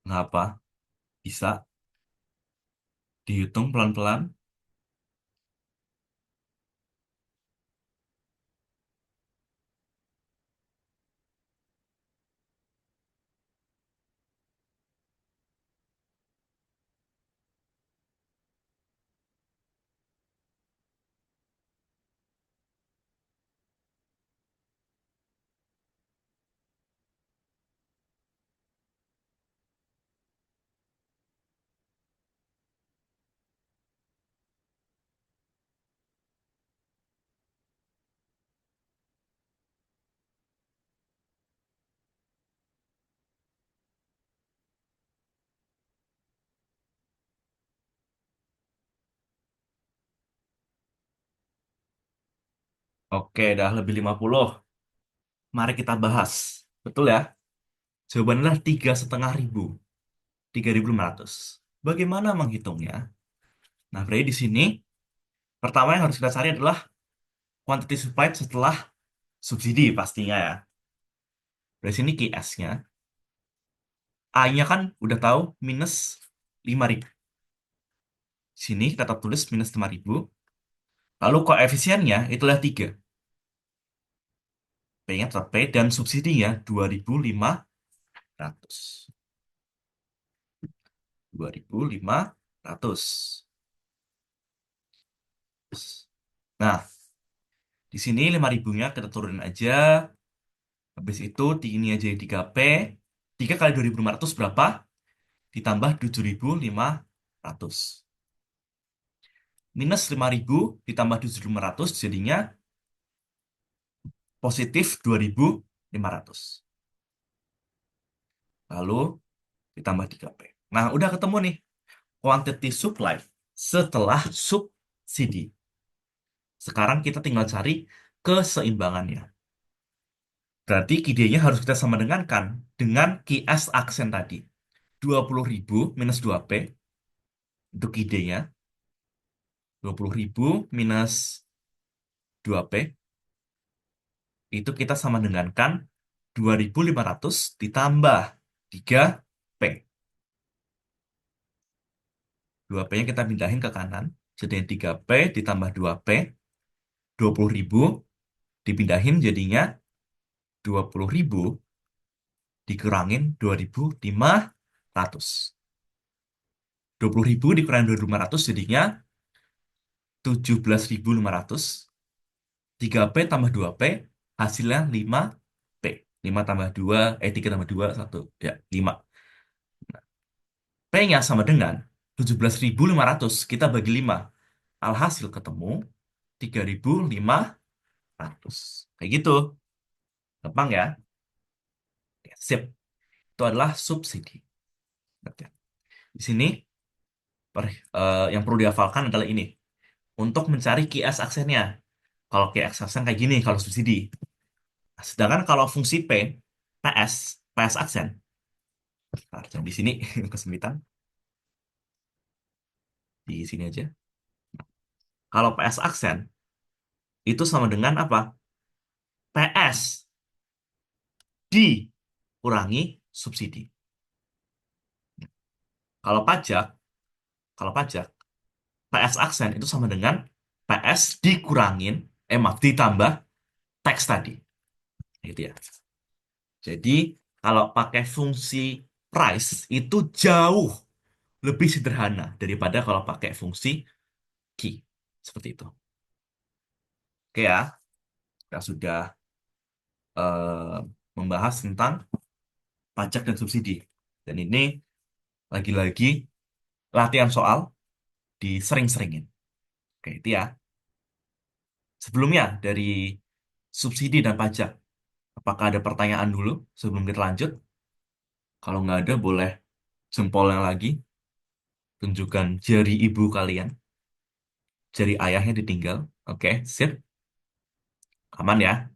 nggak apa. Bisa dihitung pelan-pelan. Oke, dah lebih 50. Mari kita bahas. Betul ya? Jawabannya adalah 3.500. 3.500. Bagaimana menghitungnya? Nah, berarti di sini pertama yang harus kita cari adalah quantity supplied setelah subsidi pastinya ya. Dari sini QS-nya. A-nya kan udah tahu minus 5.000. Sini kita tetap tulis minus 5.000. Lalu koefisiennya itulah 3. P-nya tetap P dan subsidinya 2.500. 2.500. Nah, di sini 5.000-nya kita turunin aja. Habis itu ini aja 3P. 3 kali 2.500 berapa? ditambah 7.500. Minus 5.000 ditambah 7.500 jadinya positif 2.500. Lalu ditambah 3P. Nah, udah ketemu nih quantity supply setelah subsidi. Sekarang kita tinggal cari keseimbangannya. Berarti QD-nya harus kita sama dengan QS aksen tadi. 20.000 minus 2P untuk QD-nya. 20.000 minus 2P itu kita sama dengankan 2.500 ditambah 3P. 2P-nya kita pindahin ke kanan. Jadi 3P ditambah 2P. 20.000 dipindahin jadinya 20.000 dikurangin 2.500. 20.000 dikurangi 2.500 jadinya 17.500. 3P tambah 2P hasilnya 5P. 5 tambah 2, 3 tambah 2, 1. Ya, 5. P-nya sama dengan 17.500. Kita bagi 5. Alhasil ketemu 3.500. Kayak gitu. Gampang ya? Ya, sip. Itu adalah subsidi. Oke. Di sini yang perlu dihafalkan adalah ini. Untuk mencari QS aksennya. Kalau QS aksen kayak gini kalau subsidi. Nah, sedangkan kalau fungsi P, PS aksen. Nah, di sini kesempitan. Di sini aja. Kalau PS aksen, itu sama dengan apa? PS dikurangi subsidi. Kalau pajak, kalau pajak, PS aksen itu sama dengan PS dikurangin, maaf, ditambah teks tadi. Gitu ya. Jadi, kalau pakai fungsi price itu jauh lebih sederhana daripada kalau pakai fungsi key. Seperti itu. Oke ya, kita sudah eh, membahas tentang pajak dan subsidi. Dan ini lagi-lagi latihan soal disering-seringin. Oke, itu ya. Sebelumnya dari subsidi dan pajak, apakah ada pertanyaan dulu sebelum kita lanjut? Kalau nggak ada, boleh jempolnya lagi. Tunjukkan jari ibu kalian. Jari ayahnya ditinggal. Oke, sip. Aman ya.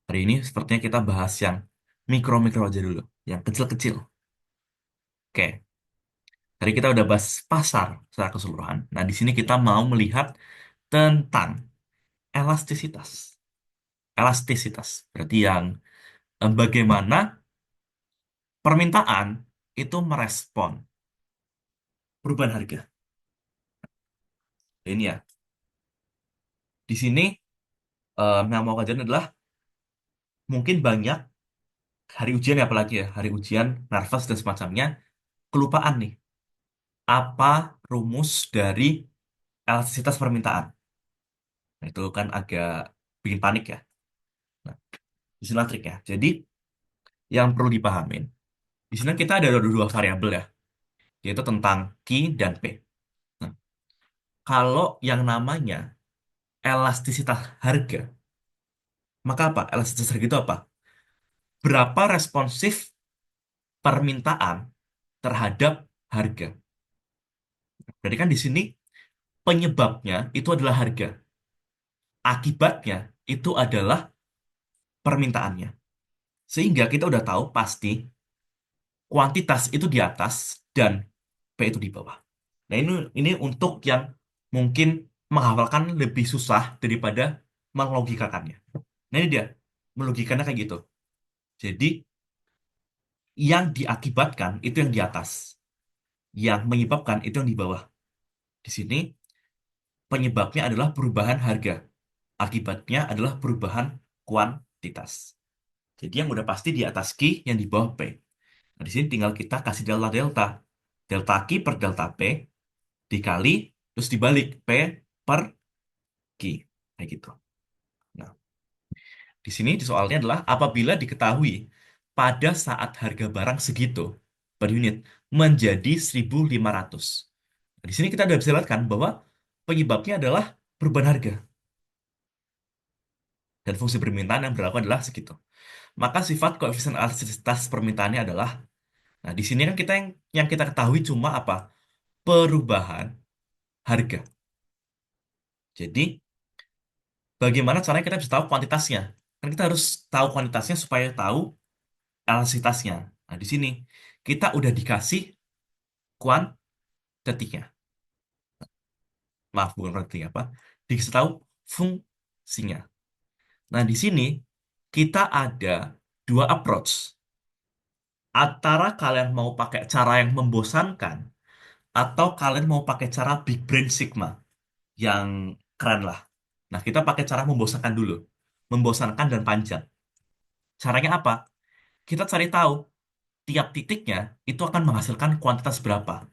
Hari ini sepertinya kita bahas yang mikro-mikro aja dulu. Yang kecil-kecil. Oke, tadi kita udah bahas pasar secara keseluruhan. Nah, di sini kita mau melihat tentang elastisitas. Elastisitas. Berarti yang bagaimana permintaan itu merespon perubahan harga. Ini ya. Di sini yang mau kajian adalah mungkin banyak hari ujian ya apalagi ya, hari ujian, nervous dan semacamnya, kelupaan nih. Apa rumus dari elastisitas permintaan? Nah, itu kan agak bikin panik ya. Nah, di sini trik ya. Jadi yang perlu dipahamin, di sini kita ada dua variabel ya, yaitu tentang Q dan P. Nah, kalau yang namanya elastisitas harga, maka apa? Elastisitas harga itu apa? Berapa responsif permintaan terhadap harga. Berarti kan di sini penyebabnya itu adalah harga. Akibatnya itu adalah permintaannya. Sehingga kita udah tahu pasti kuantitas itu di atas dan P itu di bawah. Nah, ini untuk yang mungkin menghafalkan lebih susah daripada melogikakannya. Nah, ini dia. Melogikakannya kayak gitu. Jadi, yang diakibatkan itu yang di atas. Yang menyebabkan itu yang di bawah. Di sini penyebabnya adalah perubahan harga. Akibatnya adalah perubahan kuantitas. Jadi yang udah pasti di atas Q, yang di bawah P. Nah, di sini tinggal kita kasih delta-delta. Delta Q per delta P dikali, terus dibalik P per Q. Kayak gitu. Nah, di sini di soalnya adalah apabila diketahui pada saat harga barang segitu, per unit menjadi 1.500. Di sini kita udah bisa lihat kan bahwa penyebabnya adalah perubahan harga dan fungsi permintaan yang berlaku adalah segitu. Maka sifat koefisien elastisitas permintaannya adalah, nah di sini kan kita yang kita ketahui cuma apa? Perubahan harga. Jadi bagaimana caranya kita bisa tahu kuantitasnya? Kan kita harus tahu kuantitasnya supaya tahu elastisitasnya. Nah di sini kita udah dikasih kuantitinya. Maaf, bukan kuantitinya apa? Dikasih tahu fungsinya. Nah di sini kita ada dua approach. Antara kalian mau pakai cara yang membosankan atau kalian mau pakai cara Big Brain Sigma yang keren lah. Nah, kita pakai cara membosankan dulu. Membosankan dan panjang. Caranya apa? Kita cari tahu tiap titiknya itu akan menghasilkan kuantitas berapa.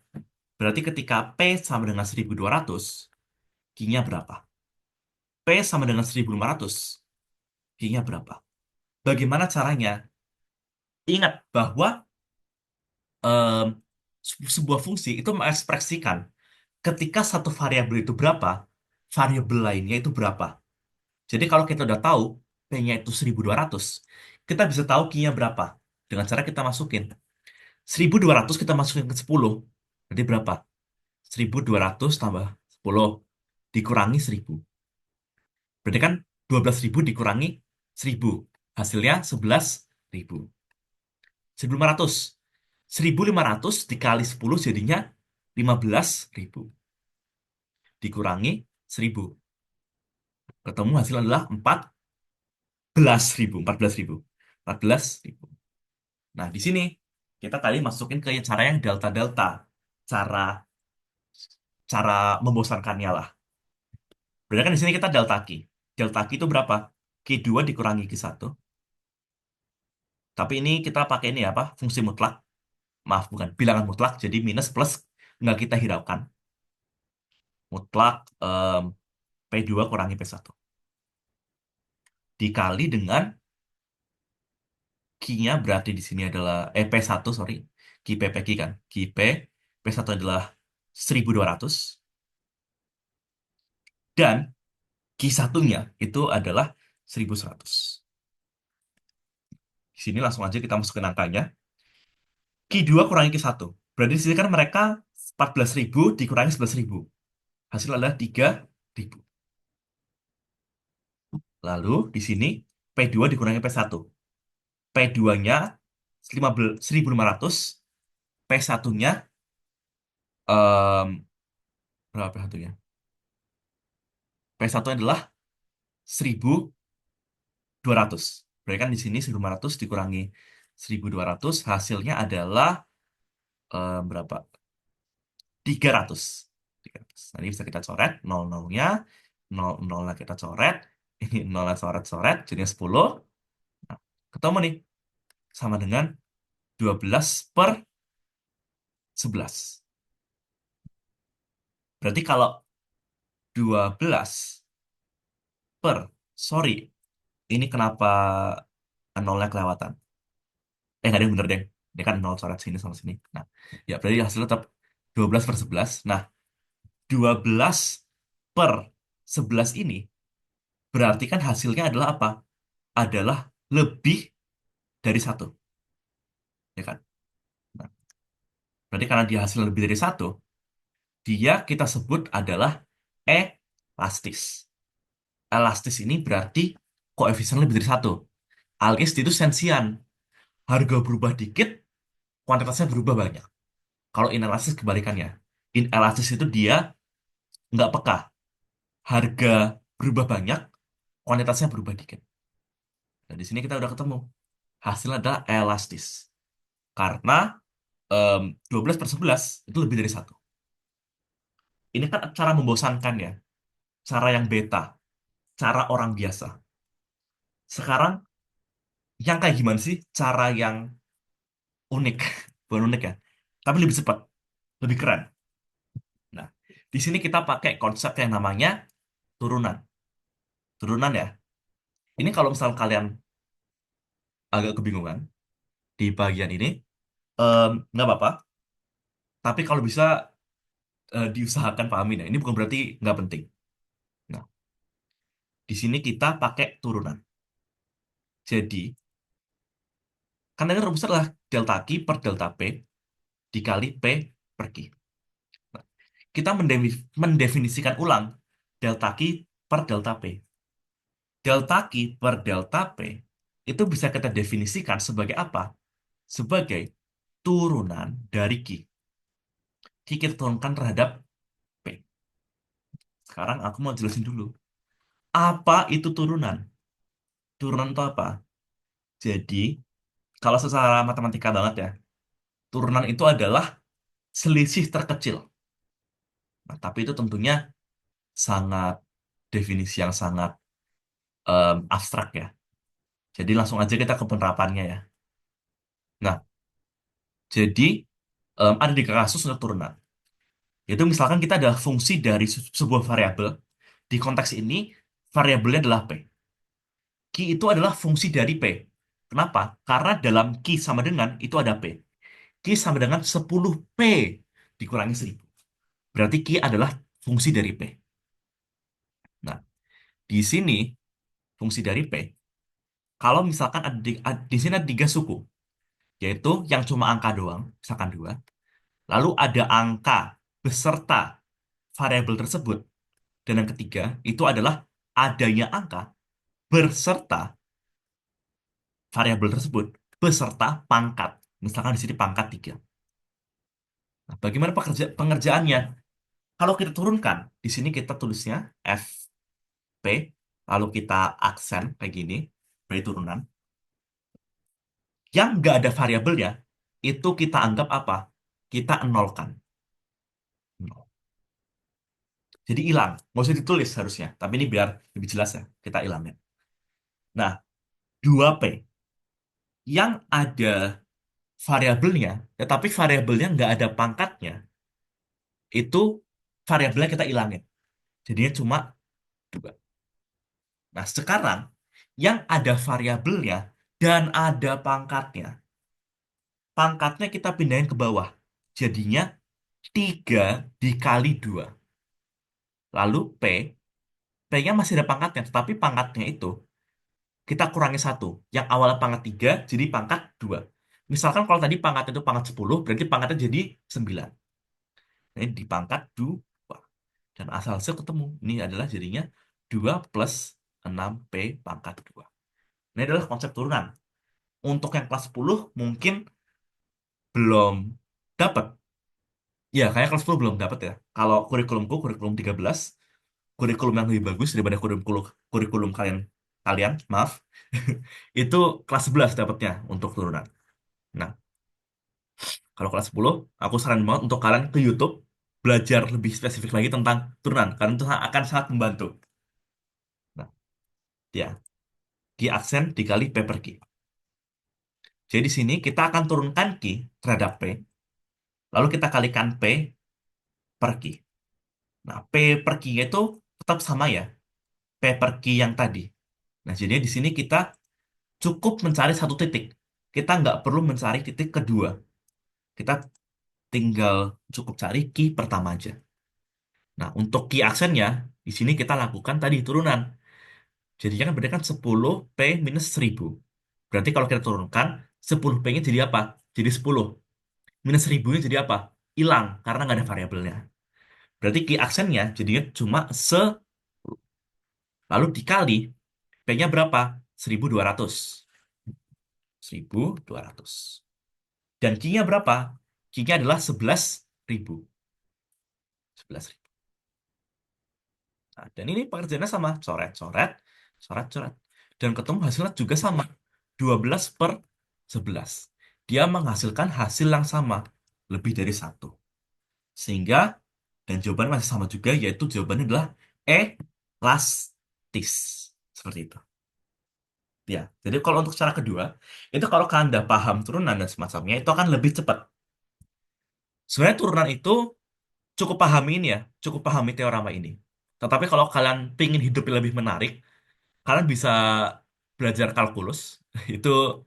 Berarti ketika P sama dengan 1.200, Q-nya berapa? P sama dengan 1.500, Q-nya berapa? Bagaimana caranya? Ingat bahwa em, sebuah fungsi itu mengekspresikan ketika satu variabel itu berapa, variabel lainnya itu berapa. Jadi kalau kita udah tahu P-nya itu 1.200, kita bisa tahu Q-nya berapa. Dengan cara kita masukin. 1.200 kita masukin ke 10. Berarti berapa? 1.200 tambah 10 dikurangi 1.000. Berarti kan 12.000 dikurangi 1.000. Hasilnya 11.000. 1.500. 1.500 dikali 10 jadinya 15.000. Dikurangi 1.000. Ketemu hasil adalah 14.000. 14.000. 14.000. Nah, di sini kita tadi masukin ke cara yang delta-delta. Cara cara membosankannya lah. Berarti kan di sini kita delta Q. Delta Q itu berapa? Q2 dikurangi Q1. Tapi ini kita pakai ini apa? Fungsi mutlak. Maaf, bukan bilangan mutlak. Jadi minus plus nggak kita hiraukan. Mutlak P2 kurangi P1. Dikali dengan Q-nya berarti di sini adalah P1, sorry. Q P P Q kan. Q P P1 adalah 1.200 dan Q1-nya itu adalah 1.100. Di sini langsung aja kita masukin angkanya. Q2 kurangi Q1. Berarti di sini kan mereka 14.000 dikurangi 11.000. Hasil adalah 3.000. Lalu di sini P2 dikurangi P1. P2-nya 1.500. P1-nya em, berapa P1-nya? P1 adalah 1.200. Berarti kan di sini 1.500 dikurangi 1.200 hasilnya adalah berapa? 300. 300. Nanti bisa kita coret 00-nya, 00-nya kita coret, ini 0-nya coret-coret, jadinya 10. Nah, ketemu nih, sama dengan 12/11. Berarti kalau 12 per, sorry, ini kenapa nolnya kelewatan? Nggak ada yang bener deh. Dia kan 0 coret sini sama sini. Nah, ya berarti hasilnya tetap 12/11. Nah, 12/11 ini berarti kan hasilnya adalah apa? Adalah lebih dari satu, ya kan? Nah, berarti karena dia hasil lebih dari satu, dia kita sebut adalah elastis. Elastis ini berarti koefisien lebih dari satu. Alias itu sensian. Harga berubah dikit, kuantitasnya berubah banyak. Kalau inelastis kebalikannya. Inelastis itu dia nggak peka. Harga berubah banyak, kuantitasnya berubah dikit. Nah, di sini kita udah ketemu. Hasilnya adalah elastis. Karena 12/11 itu lebih dari satu. Ini kan cara membosankan ya. Cara yang beta. Cara orang biasa. Sekarang, yang kayak gimana sih cara yang unik? Bukan unik ya. Tapi lebih cepat. Lebih keren. Nah, di sini kita pakai konsep yang namanya turunan. Turunan ya. Ini kalau misal kalian agak kebingungan di bagian ini, nggak apa-apa. Tapi kalau bisa diusahakan pahamin ya. Ini bukan berarti nggak penting. Nah, di sini kita pakai turunan. Jadi, kan tadi rumusnya adalah delta Q per delta P dikali P per Q. Nah, kita mendefinisikan ulang delta Q per delta P. Delta Q per delta P itu bisa kita definisikan sebagai apa? Sebagai turunan dari Q. Q kita turunkan terhadap P. Sekarang aku mau jelasin dulu. Apa itu turunan? Turunan itu apa? Jadi, kalau secara matematika banget ya, turunan itu adalah selisih terkecil. Nah, tapi itu tentunya sangat definisi yang sangat abstrak ya. Jadi langsung aja kita ke penerapannya ya. Nah, jadi ada tiga kasus untuk turunan. Yaitu misalkan kita adalah fungsi dari sebuah variabel. Di konteks ini, variabelnya adalah P. Q itu adalah fungsi dari P. Kenapa? Karena dalam Q sama dengan itu ada P. Q sama dengan 10P dikurangi 1000. Berarti Q adalah fungsi dari P. Nah, di sini fungsi dari P, kalau misalkan di sini ada tiga suku, yaitu yang cuma angka doang, misalkan dua, lalu ada angka beserta variabel tersebut, dan yang ketiga itu adalah adanya angka berserta variabel tersebut beserta pangkat. Misalkan di sini pangkat 3. Nah, bagaimana pengerjaannya? Kalau kita turunkan, di sini kita tulisnya FP, lalu kita aksen kayak gini, beri turunan. Yang nggak ada variabelnya, itu kita anggap apa? Kita nolkan. Nol. Jadi hilang. Nggak usah ditulis harusnya. Tapi ini biar lebih jelas ya. Kita hilangin. Nah, 2P. Yang ada variabelnya, tetapi variabelnya nggak ada pangkatnya, itu variabelnya kita hilangin. Jadinya cuma 2. Nah, sekarang yang ada variabelnya dan ada pangkatnya. Pangkatnya kita pindahin ke bawah. Jadinya 3 dikali 2. Lalu P, P-nya masih ada pangkatnya, tetapi pangkatnya itu kita kurangi satu. Yang awalnya pangkat 3 jadi pangkat 2. Misalkan kalau tadi pangkatnya itu pangkat 10, berarti pangkatnya jadi 9. Ini dipangkat 2. Dan asal hasil ketemu. Ini adalah jadinya 2 plus 6P pangkat 2. Ini adalah konsep turunan. Untuk yang kelas 10 mungkin belum dapat. Ya, kayak kelas 10 belum dapat ya. Kalau kurikulumku, kurikulum 13, kurikulum yang lebih bagus daripada kurikulum kurikulum kalian kalian, maaf, itu kelas 11 dapatnya untuk turunan. Nah, kalau kelas 10, aku saran banget untuk kalian ke YouTube belajar lebih spesifik lagi tentang turunan, karena itu akan sangat membantu. Nah, ya, Q aksen dikali P per Q. Jadi di sini kita akan turunkan Q terhadap P, lalu kita kalikan P per Q. Nah, P per Q itu tetap sama ya, P per Q yang tadi. Nah, jadi di sini kita cukup mencari satu titik. Kita nggak perlu mencari titik kedua. Kita tinggal cukup cari key pertama aja. Nah, untuk key aksennya, di sini kita lakukan tadi turunan. Jadinya kan berarti kan 10P minus 1000. Berarti kalau kita turunkan, 10P-nya jadi apa? Jadi 10. Minus 1000-nya jadi apa? Hilang, karena nggak ada variabelnya. Berarti key aksennya jadinya cuma 10. Lalu dikali, P-nya berapa? 1200. 1200. Dan Q-nya berapa? Q-nya adalah 11.000. 11.000. Nah, dan ini pekerjaannya sama. Coret, coret, coret, coret. Dan ketemu hasilnya juga sama. 12 per 11. Dia menghasilkan hasil yang sama. Lebih dari satu. Sehingga, dan jawabannya masih sama juga, yaitu jawabannya adalah elastis. Seperti itu. Ya, jadi kalau untuk cara kedua, itu kalau kalian udah paham turunan dan semacamnya, itu akan lebih cepat. Sebenarnya turunan itu cukup pahami ini ya, cukup pahami teorema ini. Tetapi kalau kalian pengen hidup yang lebih menarik, kalian bisa belajar kalkulus. Itu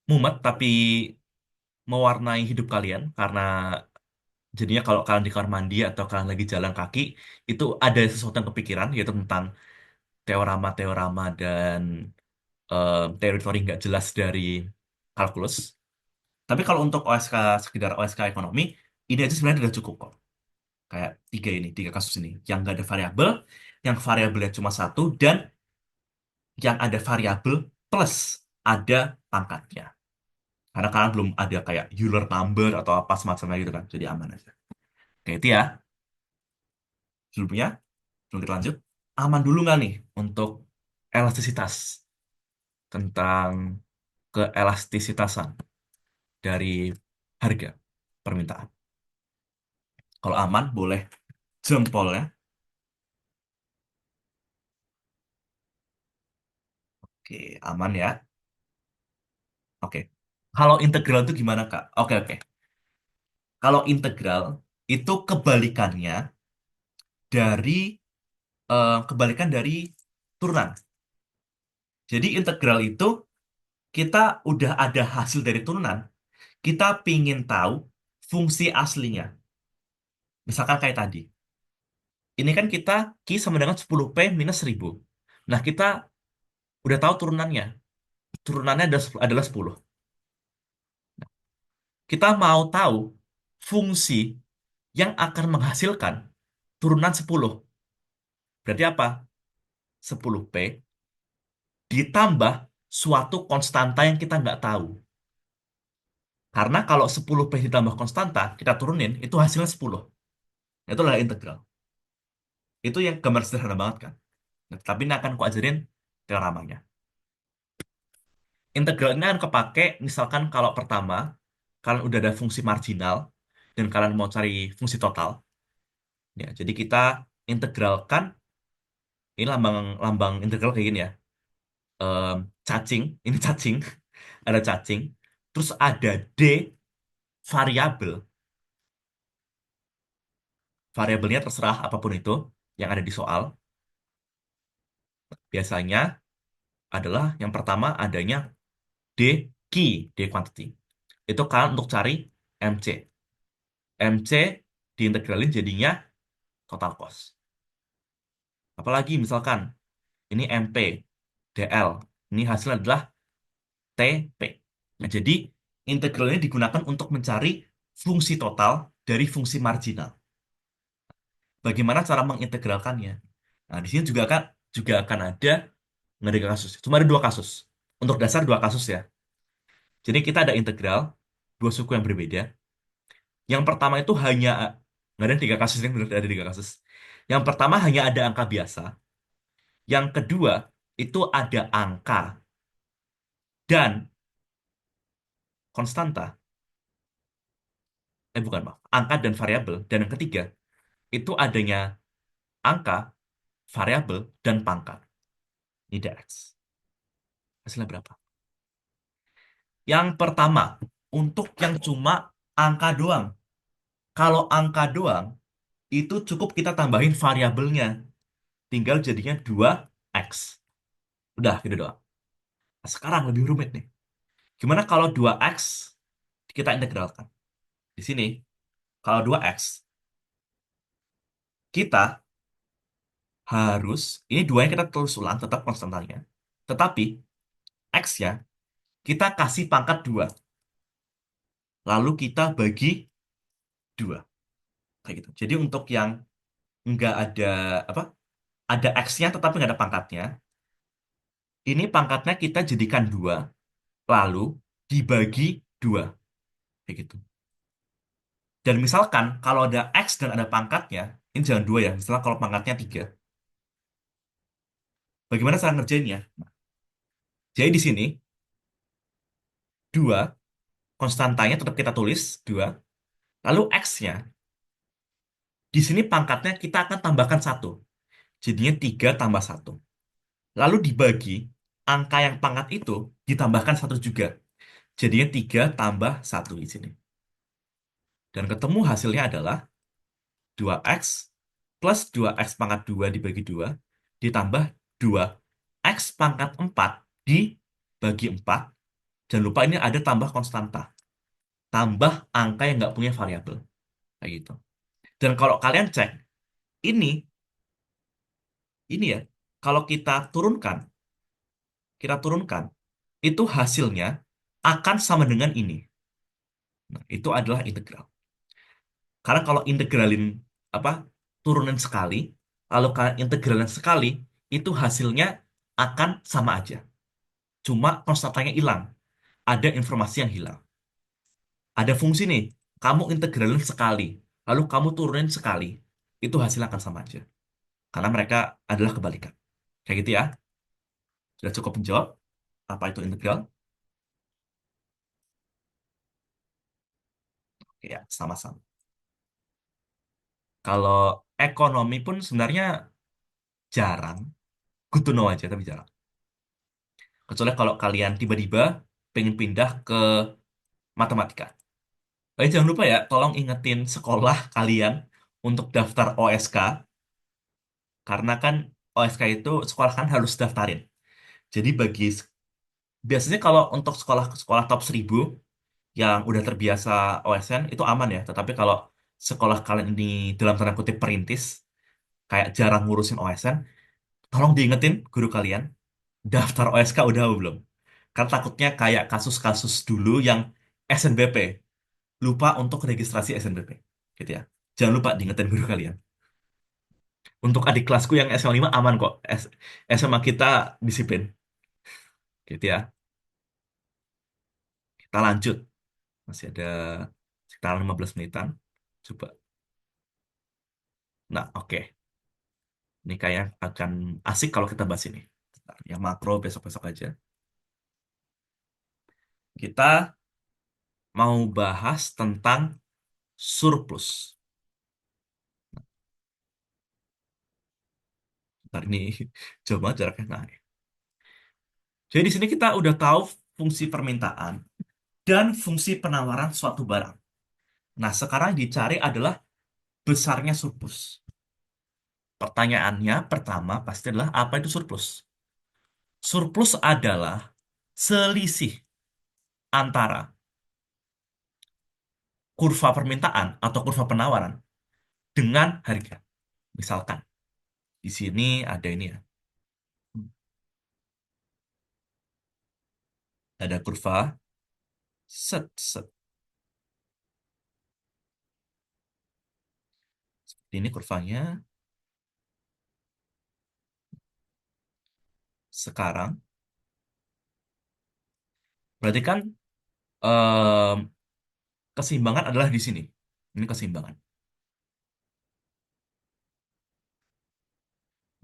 mumet tapi mewarnai hidup kalian karena jadinya kalau kalian di kamar mandi atau kalian lagi jalan kaki itu ada sesuatu yang kepikiran yaitu tentang teorema-teorema dan teori-teori nggak jelas dari kalkulus. Tapi kalau untuk OSK sekedar OSK ekonomi, ini aja sebenarnya udah cukup kok. Kayak tiga kasus ini, yang nggak ada variabel, yang variabelnya cuma satu, dan yang ada variabel plus ada pangkatnya. Karena kalian belum ada kayak Euler number atau apa semacamnya gitu kan, jadi aman aja. Oke, itu ya sebelumnya. Sebelum kita lanjut, aman dulu nggak nih untuk elastisitas tentang keelastisitasan dari harga permintaan. Kalau aman, boleh jempolnya. Oke, aman ya. Oke. Kalau integral itu gimana, Kak? Oke, oke. Kalau integral itu dari kebalikan dari turunan. Jadi integral itu kita udah ada hasil dari turunan, kita pingin tahu fungsi aslinya. Misalkan kayak tadi. Ini kan kita Q sama dengan 10P minus 1000. Nah, kita udah tahu turunannya. Turunannya adalah 10. Kita mau tahu fungsi yang akan menghasilkan turunan 10. Berarti apa? 10P ditambah suatu konstanta yang kita nggak tahu. Karena kalau 10P ditambah konstanta, kita turunin, itu hasilnya 10. Itu adalah integral. Itu yang gambar sederhana banget kan. Nah, tapi ini akan aku ajarin teoremanya. Integral ini akan kepake misalkan kalau pertama, kalian udah ada fungsi marginal, dan kalian mau cari fungsi total. Ya, jadi kita integralkan, ini lambang lambang integral kayak gini ya. Em, Cacing, ini cacing, ada cacing. Terus ada D variabel. Variabelnya terserah apapun itu yang ada di soal. Biasanya adalah yang pertama adanya D key, D quantity. Itu kan untuk cari MC. MC diintegralin jadinya total cost. Apalagi misalkan ini MP, DL. Ini hasilnya adalah TP. Nah, jadi integral ini digunakan untuk mencari fungsi total dari fungsi marginal. Bagaimana cara mengintegralkannya? Nah, di sini juga akan ada nggak ada kasus. Cuma ada dua kasus. Untuk dasar dua kasus ya. Jadi kita ada integral dua suku yang berbeda. Yang pertama itu hanya nggak ada tiga kasus yang benar ada tiga kasus. Yang pertama hanya ada angka biasa. Yang kedua itu ada angka dan konstanta. Bukan maaf, angka dan variabel. Dan yang ketiga itu adanya angka, variabel, dan pangkat. Ini DX. Hasilnya berapa? Yang pertama, untuk yang cuma angka doang. Kalau angka doang, itu cukup kita tambahin variabelnya. Tinggal jadinya 2X. Udah, gitu doang. Nah, sekarang lebih rumit nih. Gimana kalau 2X kita integralkan? Di sini, kalau 2X, kita harus, ini duanya kita terus ulang, tetap konstantanya. Tetapi, X-nya, kita kasih pangkat 2. Lalu kita bagi 2. Kayak gitu. Jadi untuk yang nggak ada, apa, ada X-nya tetapi nggak ada pangkatnya, ini pangkatnya kita jadikan 2, lalu dibagi 2. Kayak gitu. Dan misalkan kalau ada X dan ada pangkatnya, ini jangan 2 ya, misalnya kalau pangkatnya 3. Bagaimana cara ngerjainnya? Jadi di sini, 2 konstantanya tetap kita tulis, 2. Lalu X-nya, di sini pangkatnya kita akan tambahkan 1. Jadinya 3 tambah 1. Lalu dibagi, angka yang pangkat itu ditambahkan 1 juga. Jadinya 3 tambah 1 di sini. Dan ketemu hasilnya adalah 2X plus 2X pangkat 2 dibagi 2 ditambah 2X pangkat 4 dibagi 4. Jangan lupa ini ada tambah konstanta. tambah angka yang nggak punya variabel. Kayak gitu. Dan kalau kalian cek, ini, ini ya, kalau kita turunkan, itu hasilnya akan sama dengan ini. Nah, itu adalah integral. Karena kalau integralin apa turunin sekali, lalu kalian integralin sekali, itu hasilnya akan sama aja. Cuma konstantanya hilang. Ada informasi yang hilang. Ada fungsi nih, kamu integralin sekali, lalu kamu turunin sekali, itu hasilnya akan sama aja. Karena mereka adalah kebalikan. Kayak gitu ya. Sudah cukup menjawab apa itu integral? Ya, sama-sama. Kalau ekonomi pun sebenarnya jarang. Good to know aja, tapi jarang. Kecuali kalau kalian tiba-tiba pengen pindah ke matematika. Jangan lupa ya, tolong ingetin sekolah kalian untuk daftar OSK, karena kan OSK itu sekolah kan harus daftarin. Jadi biasanya kalau untuk sekolah-sekolah top 1000 yang udah terbiasa OSN itu aman ya. Tetapi kalau sekolah kalian ini dalam tanda kutip perintis, kayak jarang ngurusin OSN, tolong diingetin guru kalian, daftar OSK udah apa belum? Karena takutnya kayak kasus-kasus dulu yang SNBP, lupa untuk registrasi SNBP. Gitu ya. Jangan lupa diingetin guru kalian. Untuk adik kelasku yang SMA 5 aman kok. SMA kita disiplin. Gitu ya. Kita lanjut. Masih ada sekitar 15 menitan. Coba. Nah, oke. Ini kayak akan asik kalau kita bahas ini. Bentar, yang makro besok-besok aja. Kita mau bahas tentang surplus. Bentar, ini jauh banget jaraknya. Nah, jadi di sini kita udah tahu fungsi permintaan dan fungsi penawaran suatu barang. Nah, sekarang yang dicari adalah besarnya surplus. Pertanyaannya pertama pasti adalah apa itu surplus? Surplus adalah selisih antara kurva permintaan atau kurva penawaran dengan harga. Misalkan di sini ada ini ya, ada kurva, set, set. Ini kurvanya sekarang. Berarti kan em, keseimbangan adalah di sini. Ini keseimbangan.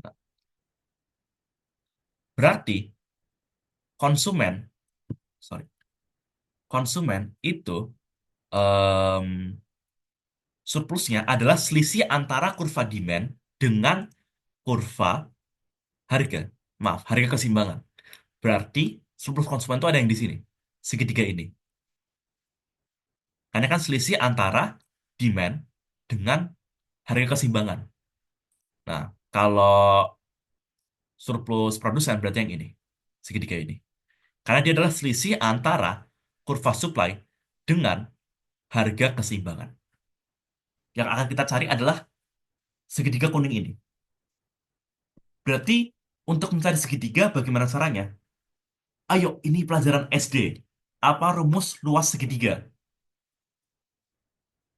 Nah, berarti konsumen, sorry, konsumen itu em, surplusnya adalah selisih antara kurva demand dengan kurva harga. Maaf, harga keseimbangan. Berarti surplus konsumen itu ada yang di sini, segitiga ini. Karena kan selisih antara demand dengan harga keseimbangan. Nah, kalau surplus produsen berarti yang ini, segitiga ini. Karena dia adalah selisih antara kurva supply dengan harga keseimbangan. Yang akan kita cari adalah segitiga kuning ini. Berarti untuk mencari segitiga bagaimana caranya? Ayo, ini pelajaran SD. Apa rumus luas segitiga?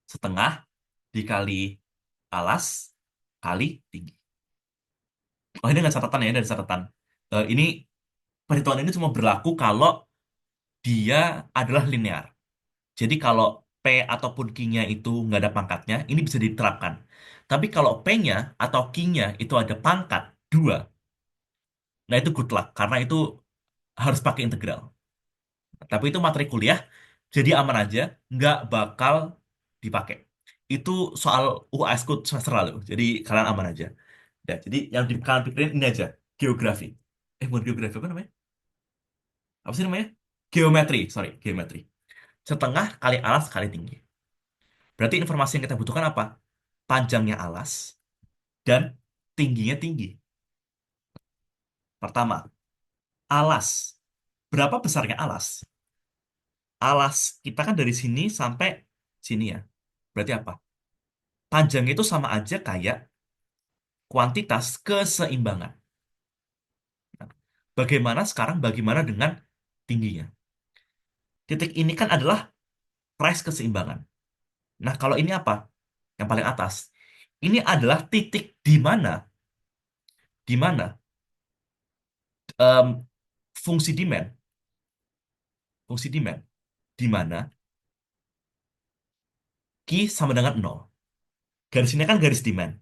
Setengah dikali alas kali tinggi. Oh, ini nggak catatan ya, ini ada catatan. Ini perhitungan ini cuma berlaku kalau dia adalah linear. Jadi kalau P ataupun Q-nya itu nggak ada pangkatnya, ini bisa diterapkan. Tapi kalau P-nya atau Q-nya itu ada pangkat 2, nah itu good luck. Karena itu harus pakai integral. Tapi itu materi kuliah, jadi aman aja, nggak bakal dipakai. Itu soal UAS ku semester lalu, jadi kalian aman aja. Ya, jadi yang kalian pikirin ini aja, geografi. Bukan geografi, apa namanya? Apa sih namanya? Geometri, sorry, geometri. Setengah kali alas kali tinggi. Berarti informasi yang kita butuhkan apa? Panjangnya alas dan tingginya tinggi. Pertama, alas. Berapa besarnya alas? Alas kita kan dari sini sampai sini ya. Berarti apa? Panjang itu sama aja kayak kuantitas keseimbangan. Nah, bagaimana dengan tingginya? Titik ini kan adalah price keseimbangan. Nah, kalau ini apa? Yang paling atas. Ini adalah titik di mana em, fungsi demand, fungsi demand, di mana Q sama dengan nol. Garis ini kan garis demand.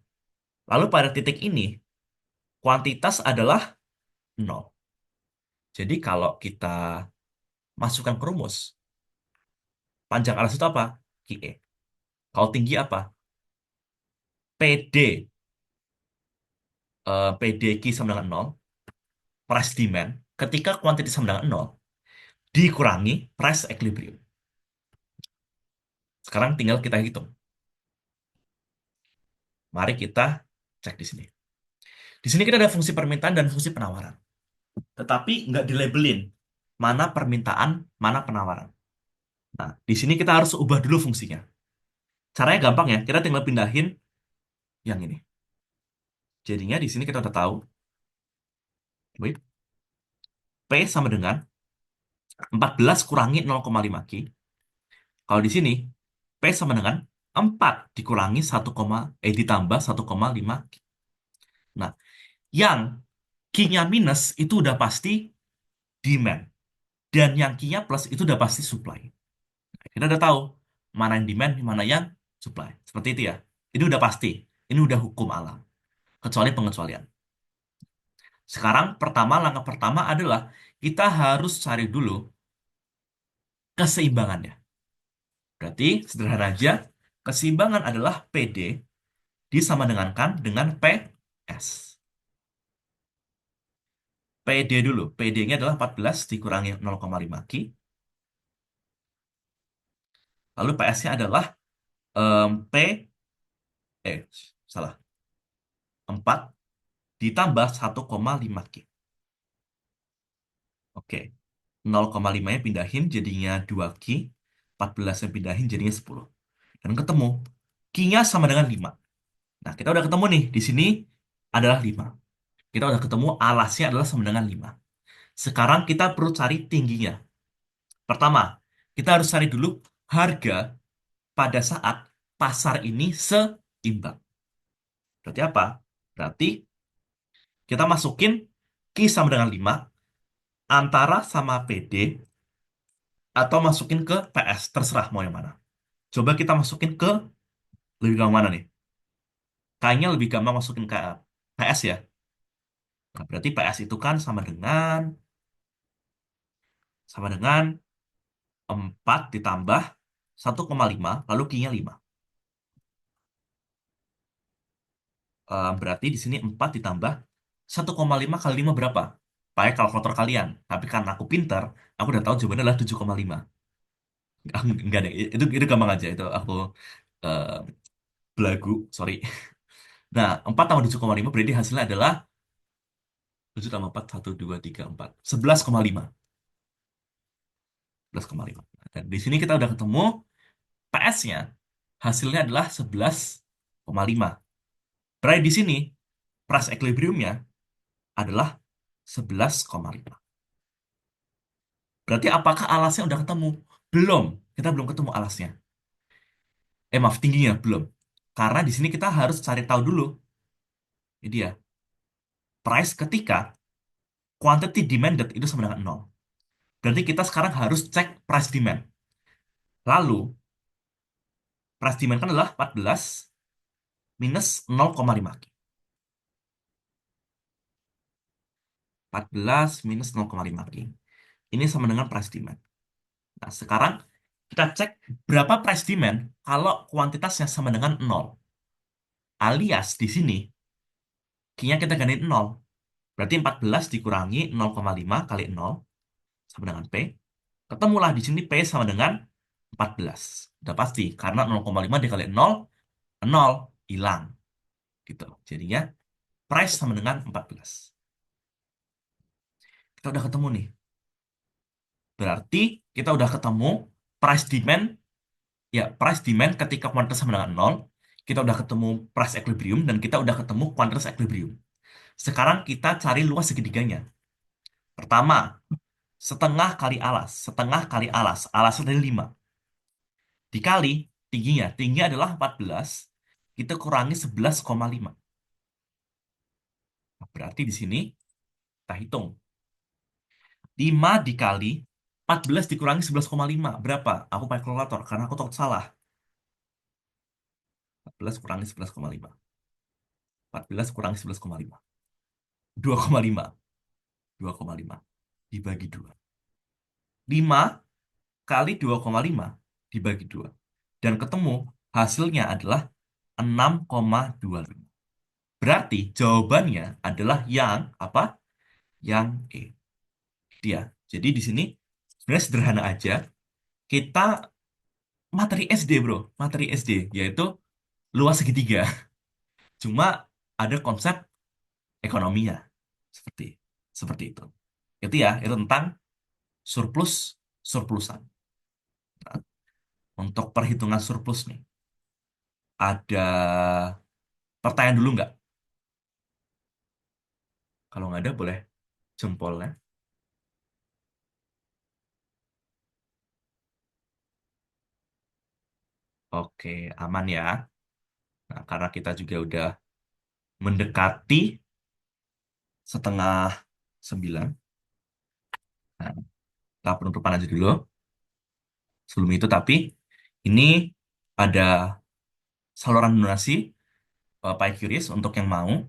Lalu pada titik ini, kuantitas adalah nol. Jadi kalau kita masukkan ke rumus, panjang alas itu apa? QE. Kalau tinggi apa? PD. PD Q sama dengan nol. Price demand. Ketika kuantitas sama dengan nol, dikurangi price equilibrium. Sekarang tinggal kita hitung. Mari kita cek di sini. Di sini kita ada fungsi permintaan dan fungsi penawaran. Tetapi nggak dilabelin mana permintaan, mana penawaran. Nah, di sini kita harus ubah dulu fungsinya. Caranya gampang ya, kita tinggal pindahin yang ini. Jadinya di sini kita udah tahu, wait, P sama dengan 14 kurangi 0,5 Q. Kalau di sini, P sama dengan 4 dikurangi ditambah 1,5 Q. Nah, yang Q-nya minus itu udah pasti demand. Dan yang Q-nya plus itu udah pasti supply. Nah, kita udah tahu mana yang demand, mana yang supply. Seperti itu ya. Ini udah pasti. Ini udah hukum alam. Kecuali pengecualian. Sekarang langkah pertama adalah kita harus cari dulu keseimbangannya. Berarti sederhana aja, keseimbangan adalah PD disama dengan PS. PD dulu, PD-nya adalah 14 dikurangi 0,5 Q. Lalu PS-nya adalah P, eh, salah, 4 ditambah 1,5 Q. Oke, 0,5-nya pindahin jadinya 2 Q, 14-nya pindahin jadinya 10. Dan ketemu, Q-nya sama dengan 5. Nah, kita udah ketemu nih, di sini adalah 5. Kita udah ketemu alasnya adalah sama dengan 5. Sekarang kita perlu cari tingginya. Pertama, kita harus cari dulu harga pada saat pasar ini seimbang. Berarti apa? Berarti kita masukin Q sama dengan 5 antara sama PD atau masukin ke PS. Terserah mau yang mana. Coba kita masukin ke lebih gampang mana nih? Kayaknya lebih gampang masukin ke PS ya. Nah, berarti PS itu kan sama dengan 4 ditambah 1,5 lalu Q-nya 5. Berarti di sini 4 ditambah 1,5 kali 5 berapa? Pakai kalkulator kalian. Tapi karena aku pinter, aku udah tahu jawabannya adalah 7,5. Enggak deh, itu gampang aja. Itu aku eh, belagu, sorry. Nah, 4 tambah 7,5 berarti hasilnya adalah 7 tambah 4, 1, 2, 3, 4. 11,5. 11,5. Dan di sini kita udah ketemu PS-nya. Hasilnya adalah 11,5. Berarti di sini, price equilibrium-nya adalah 11,5. Berarti apakah alasnya udah ketemu? Belum. Kita belum ketemu alasnya. Maaf, tingginya belum. Karena di sini kita harus cari tahu dulu. Ini dia. Price ketika quantity demanded itu sama dengan nol. Berarti kita sekarang harus cek price demand. Lalu, price demand kan adalah 14 minus 0,5. 14 minus 0,5 Ki. Ini sama dengan price demand. Nah, sekarang kita cek berapa price demand kalau kuantitasnya sama dengan nol. Alias di sini, Q-nya kita gantiin nol. Berarti 14 dikurangi 0,5 kali nol sama dengan P. Ketemulah di sini P sama dengan 14. Udah pasti, karena 0,5 dikali nol hilang. Gitu. Jadinya price sama dengan 14. Kita udah ketemu nih. Berarti kita udah ketemu price demand, ya price demand ketika kuantitas sama dengan nol, kita udah ketemu price equilibrium dan kita udah ketemu kuantitas equilibrium. Sekarang kita cari luas segitiganya. Pertama, setengah kali alas. Setengah kali alas. Alasnya dari 5. Dikali tingginya. Tingginya adalah 14. Kita kurangi 11,5. Nah, berarti di sini kita hitung. 5 dikali 14 dikurangi 11,5. Berapa? Aku pakai kalkulator karena aku takut salah. 14 kurangi 11,5. 14 kurangi 11,5. 2,5. 2,5. Dibagi 2. 5 kali 2,5 dibagi 2. Dan ketemu hasilnya adalah 6,25. Berarti jawabannya adalah yang apa? Yang E. Dia. Jadi di sini sebenarnya sederhana aja. Kita materi SD, bro. Materi SD, yaitu luas segitiga. Cuma ada konsep ekonominya. Seperti seperti itu. Itu ya, itu tentang surplus surplusan. Nah, untuk perhitungan surplus nih, ada pertanyaan dulu nggak? Kalau nggak ada, boleh jempolnya. Oke, aman ya. Nah, karena kita juga udah mendekati setengah 9. Nah, kita penutupan aja dulu. Sebelum itu, tapi ini ada saluran donasi Pi Curious untuk yang mau.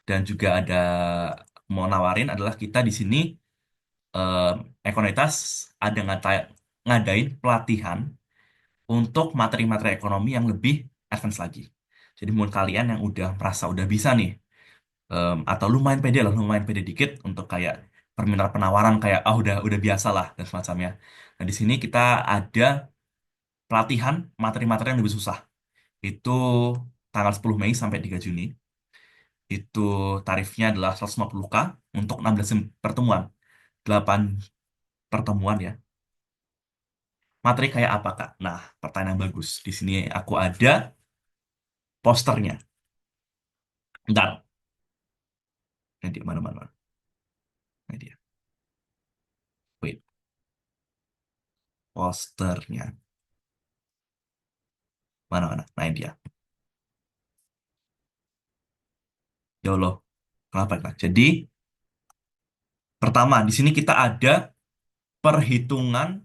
Dan juga ada mau nawarin adalah kita di sini eh, Ekonitas ada ngadain pelatihan untuk materi-materi ekonomi yang lebih advance lagi. Jadi buat kalian yang udah merasa udah bisa nih, atau lumayan pede lah, lumayan pede dikit untuk kayak permintaan penawaran kayak ah udah biasa lah dan semacamnya. Nah di sini kita ada pelatihan materi-materi yang lebih susah. Itu tanggal 10 Mei sampai 3 Juni. Itu tarifnya adalah 150K untuk 16 pertemuan. 8 pertemuan ya. Materi kayak apa, Kak? Nah, pertanyaan yang bagus. Di sini aku ada posternya. Bentar. Ini dia, mana-mana. Ini dia. Wait, posternya. Mana-mana. Nah, ini dia. Ya Allah. Kenapa, Kak? Jadi, pertama, di sini kita ada perhitungan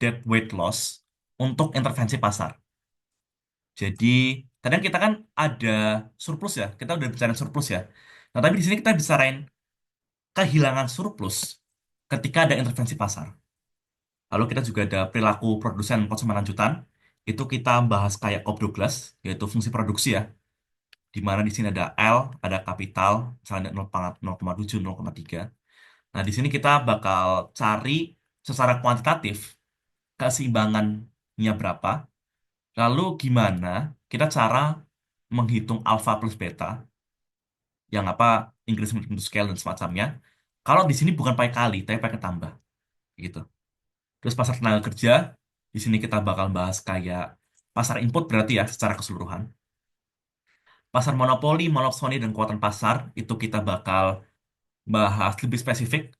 dead weight loss untuk intervensi pasar. Jadi, kadang kita kan ada surplus ya. Kita udah bicara surplus ya. Nah, tapi di sini kita bicarain kehilangan surplus ketika ada intervensi pasar. Lalu kita juga ada perilaku produsen konsumen lanjutan. Itu kita bahas kayak Cobb Douglas, yaitu fungsi produksi ya. Di mana di sini ada L, ada kapital, misalnya 0,7, 0,3. Nah, di sini kita bakal cari secara kuantitatif keseimbangannya berapa, lalu gimana kita cara menghitung alfa plus beta, yang apa, increasing into scale dan semacamnya. Kalau di sini bukan pakai kali, tapi pakai tambah, gitu. Terus pasar tenaga kerja, di sini kita bakal bahas kayak pasar input berarti ya secara keseluruhan. Pasar monopoli, monopsoni, dan kekuatan pasar, itu kita bakal bahas lebih spesifik,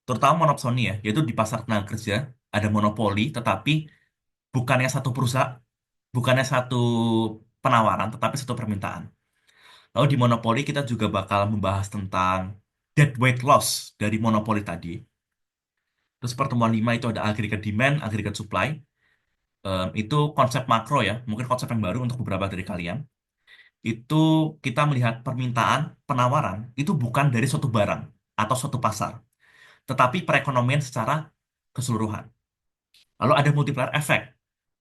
terutama monopsoni ya, yaitu di pasar tenaga kerja, ada monopoli, tetapi bukannya satu perusahaan, bukannya satu penawaran, tetapi satu permintaan. Lalu di monopoli kita juga bakal membahas tentang deadweight loss dari monopoli tadi. Terus pertemuan 5 itu ada aggregate demand, aggregate supply. Itu konsep makro ya, mungkin konsep yang baru untuk beberapa dari kalian. Itu kita melihat permintaan, penawaran, itu bukan dari suatu barang atau suatu pasar, tetapi perekonomian secara keseluruhan. Lalu ada multiplier effect.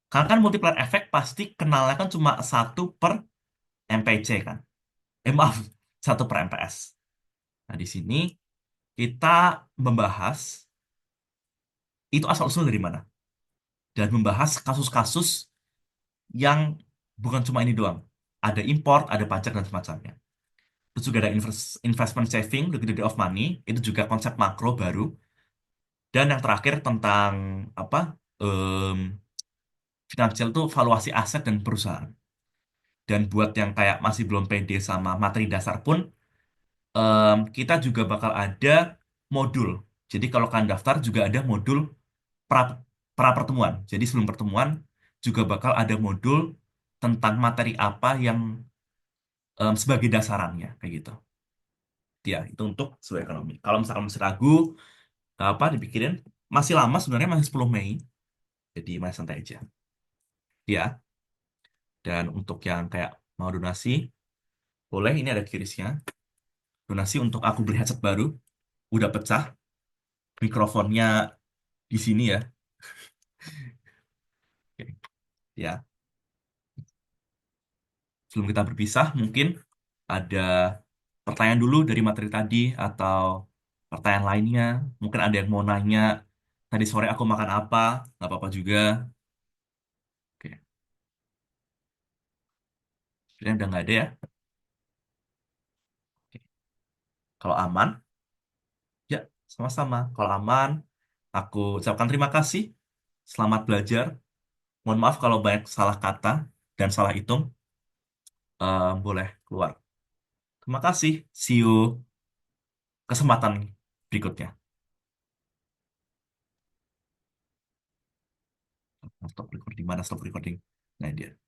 Karena kan multiplier effect pasti kenalnya kan cuma satu per MPC kan. Maaf, satu per MPS. Nah, di sini kita membahas itu asal-usul dari mana. Dan membahas kasus-kasus yang bukan cuma ini doang. Ada import, ada pajak, dan semacamnya. Terus juga ada investment saving, liquidity of money, itu juga konsep makro baru. Dan yang terakhir tentang apa? em, finansial tuh valuasi aset dan perusahaan. Dan buat yang kayak masih belum pede sama materi dasar pun, kita juga bakal ada modul. Jadi kalau kalian daftar juga ada modul pra, pra pertemuan. Jadi sebelum pertemuan juga bakal ada modul tentang materi apa yang sebagai dasarannya kayak gitu. Ya, itu untuk sesuai ekonomi. Kalau misalkan masih ragu, nggak apa dipikirin. Masih lama sebenarnya, masih 10 Mei. Jadi masih santai aja. Ya, dan untuk yang kayak mau donasi, boleh, ini ada kirisnya. Donasi untuk aku beli headset baru. Udah pecah. Mikrofonnya di sini ya. Oke. Ya, sebelum kita berpisah, mungkin ada pertanyaan dulu dari materi tadi atau pertanyaan lainnya. Mungkin ada yang mau nanya, tadi sore aku makan apa? Nggak apa-apa juga. Oke, kalian udah nggak ada ya? Oke. Kalau aman, ya sama-sama. Kalau aman, aku ucapkan terima kasih. Selamat belajar. Mohon maaf kalau banyak salah kata dan salah hitung. Boleh keluar. Terima kasih. See you kesempatan berikutnya. Stop recording. Mana stop recording? Nah, dia.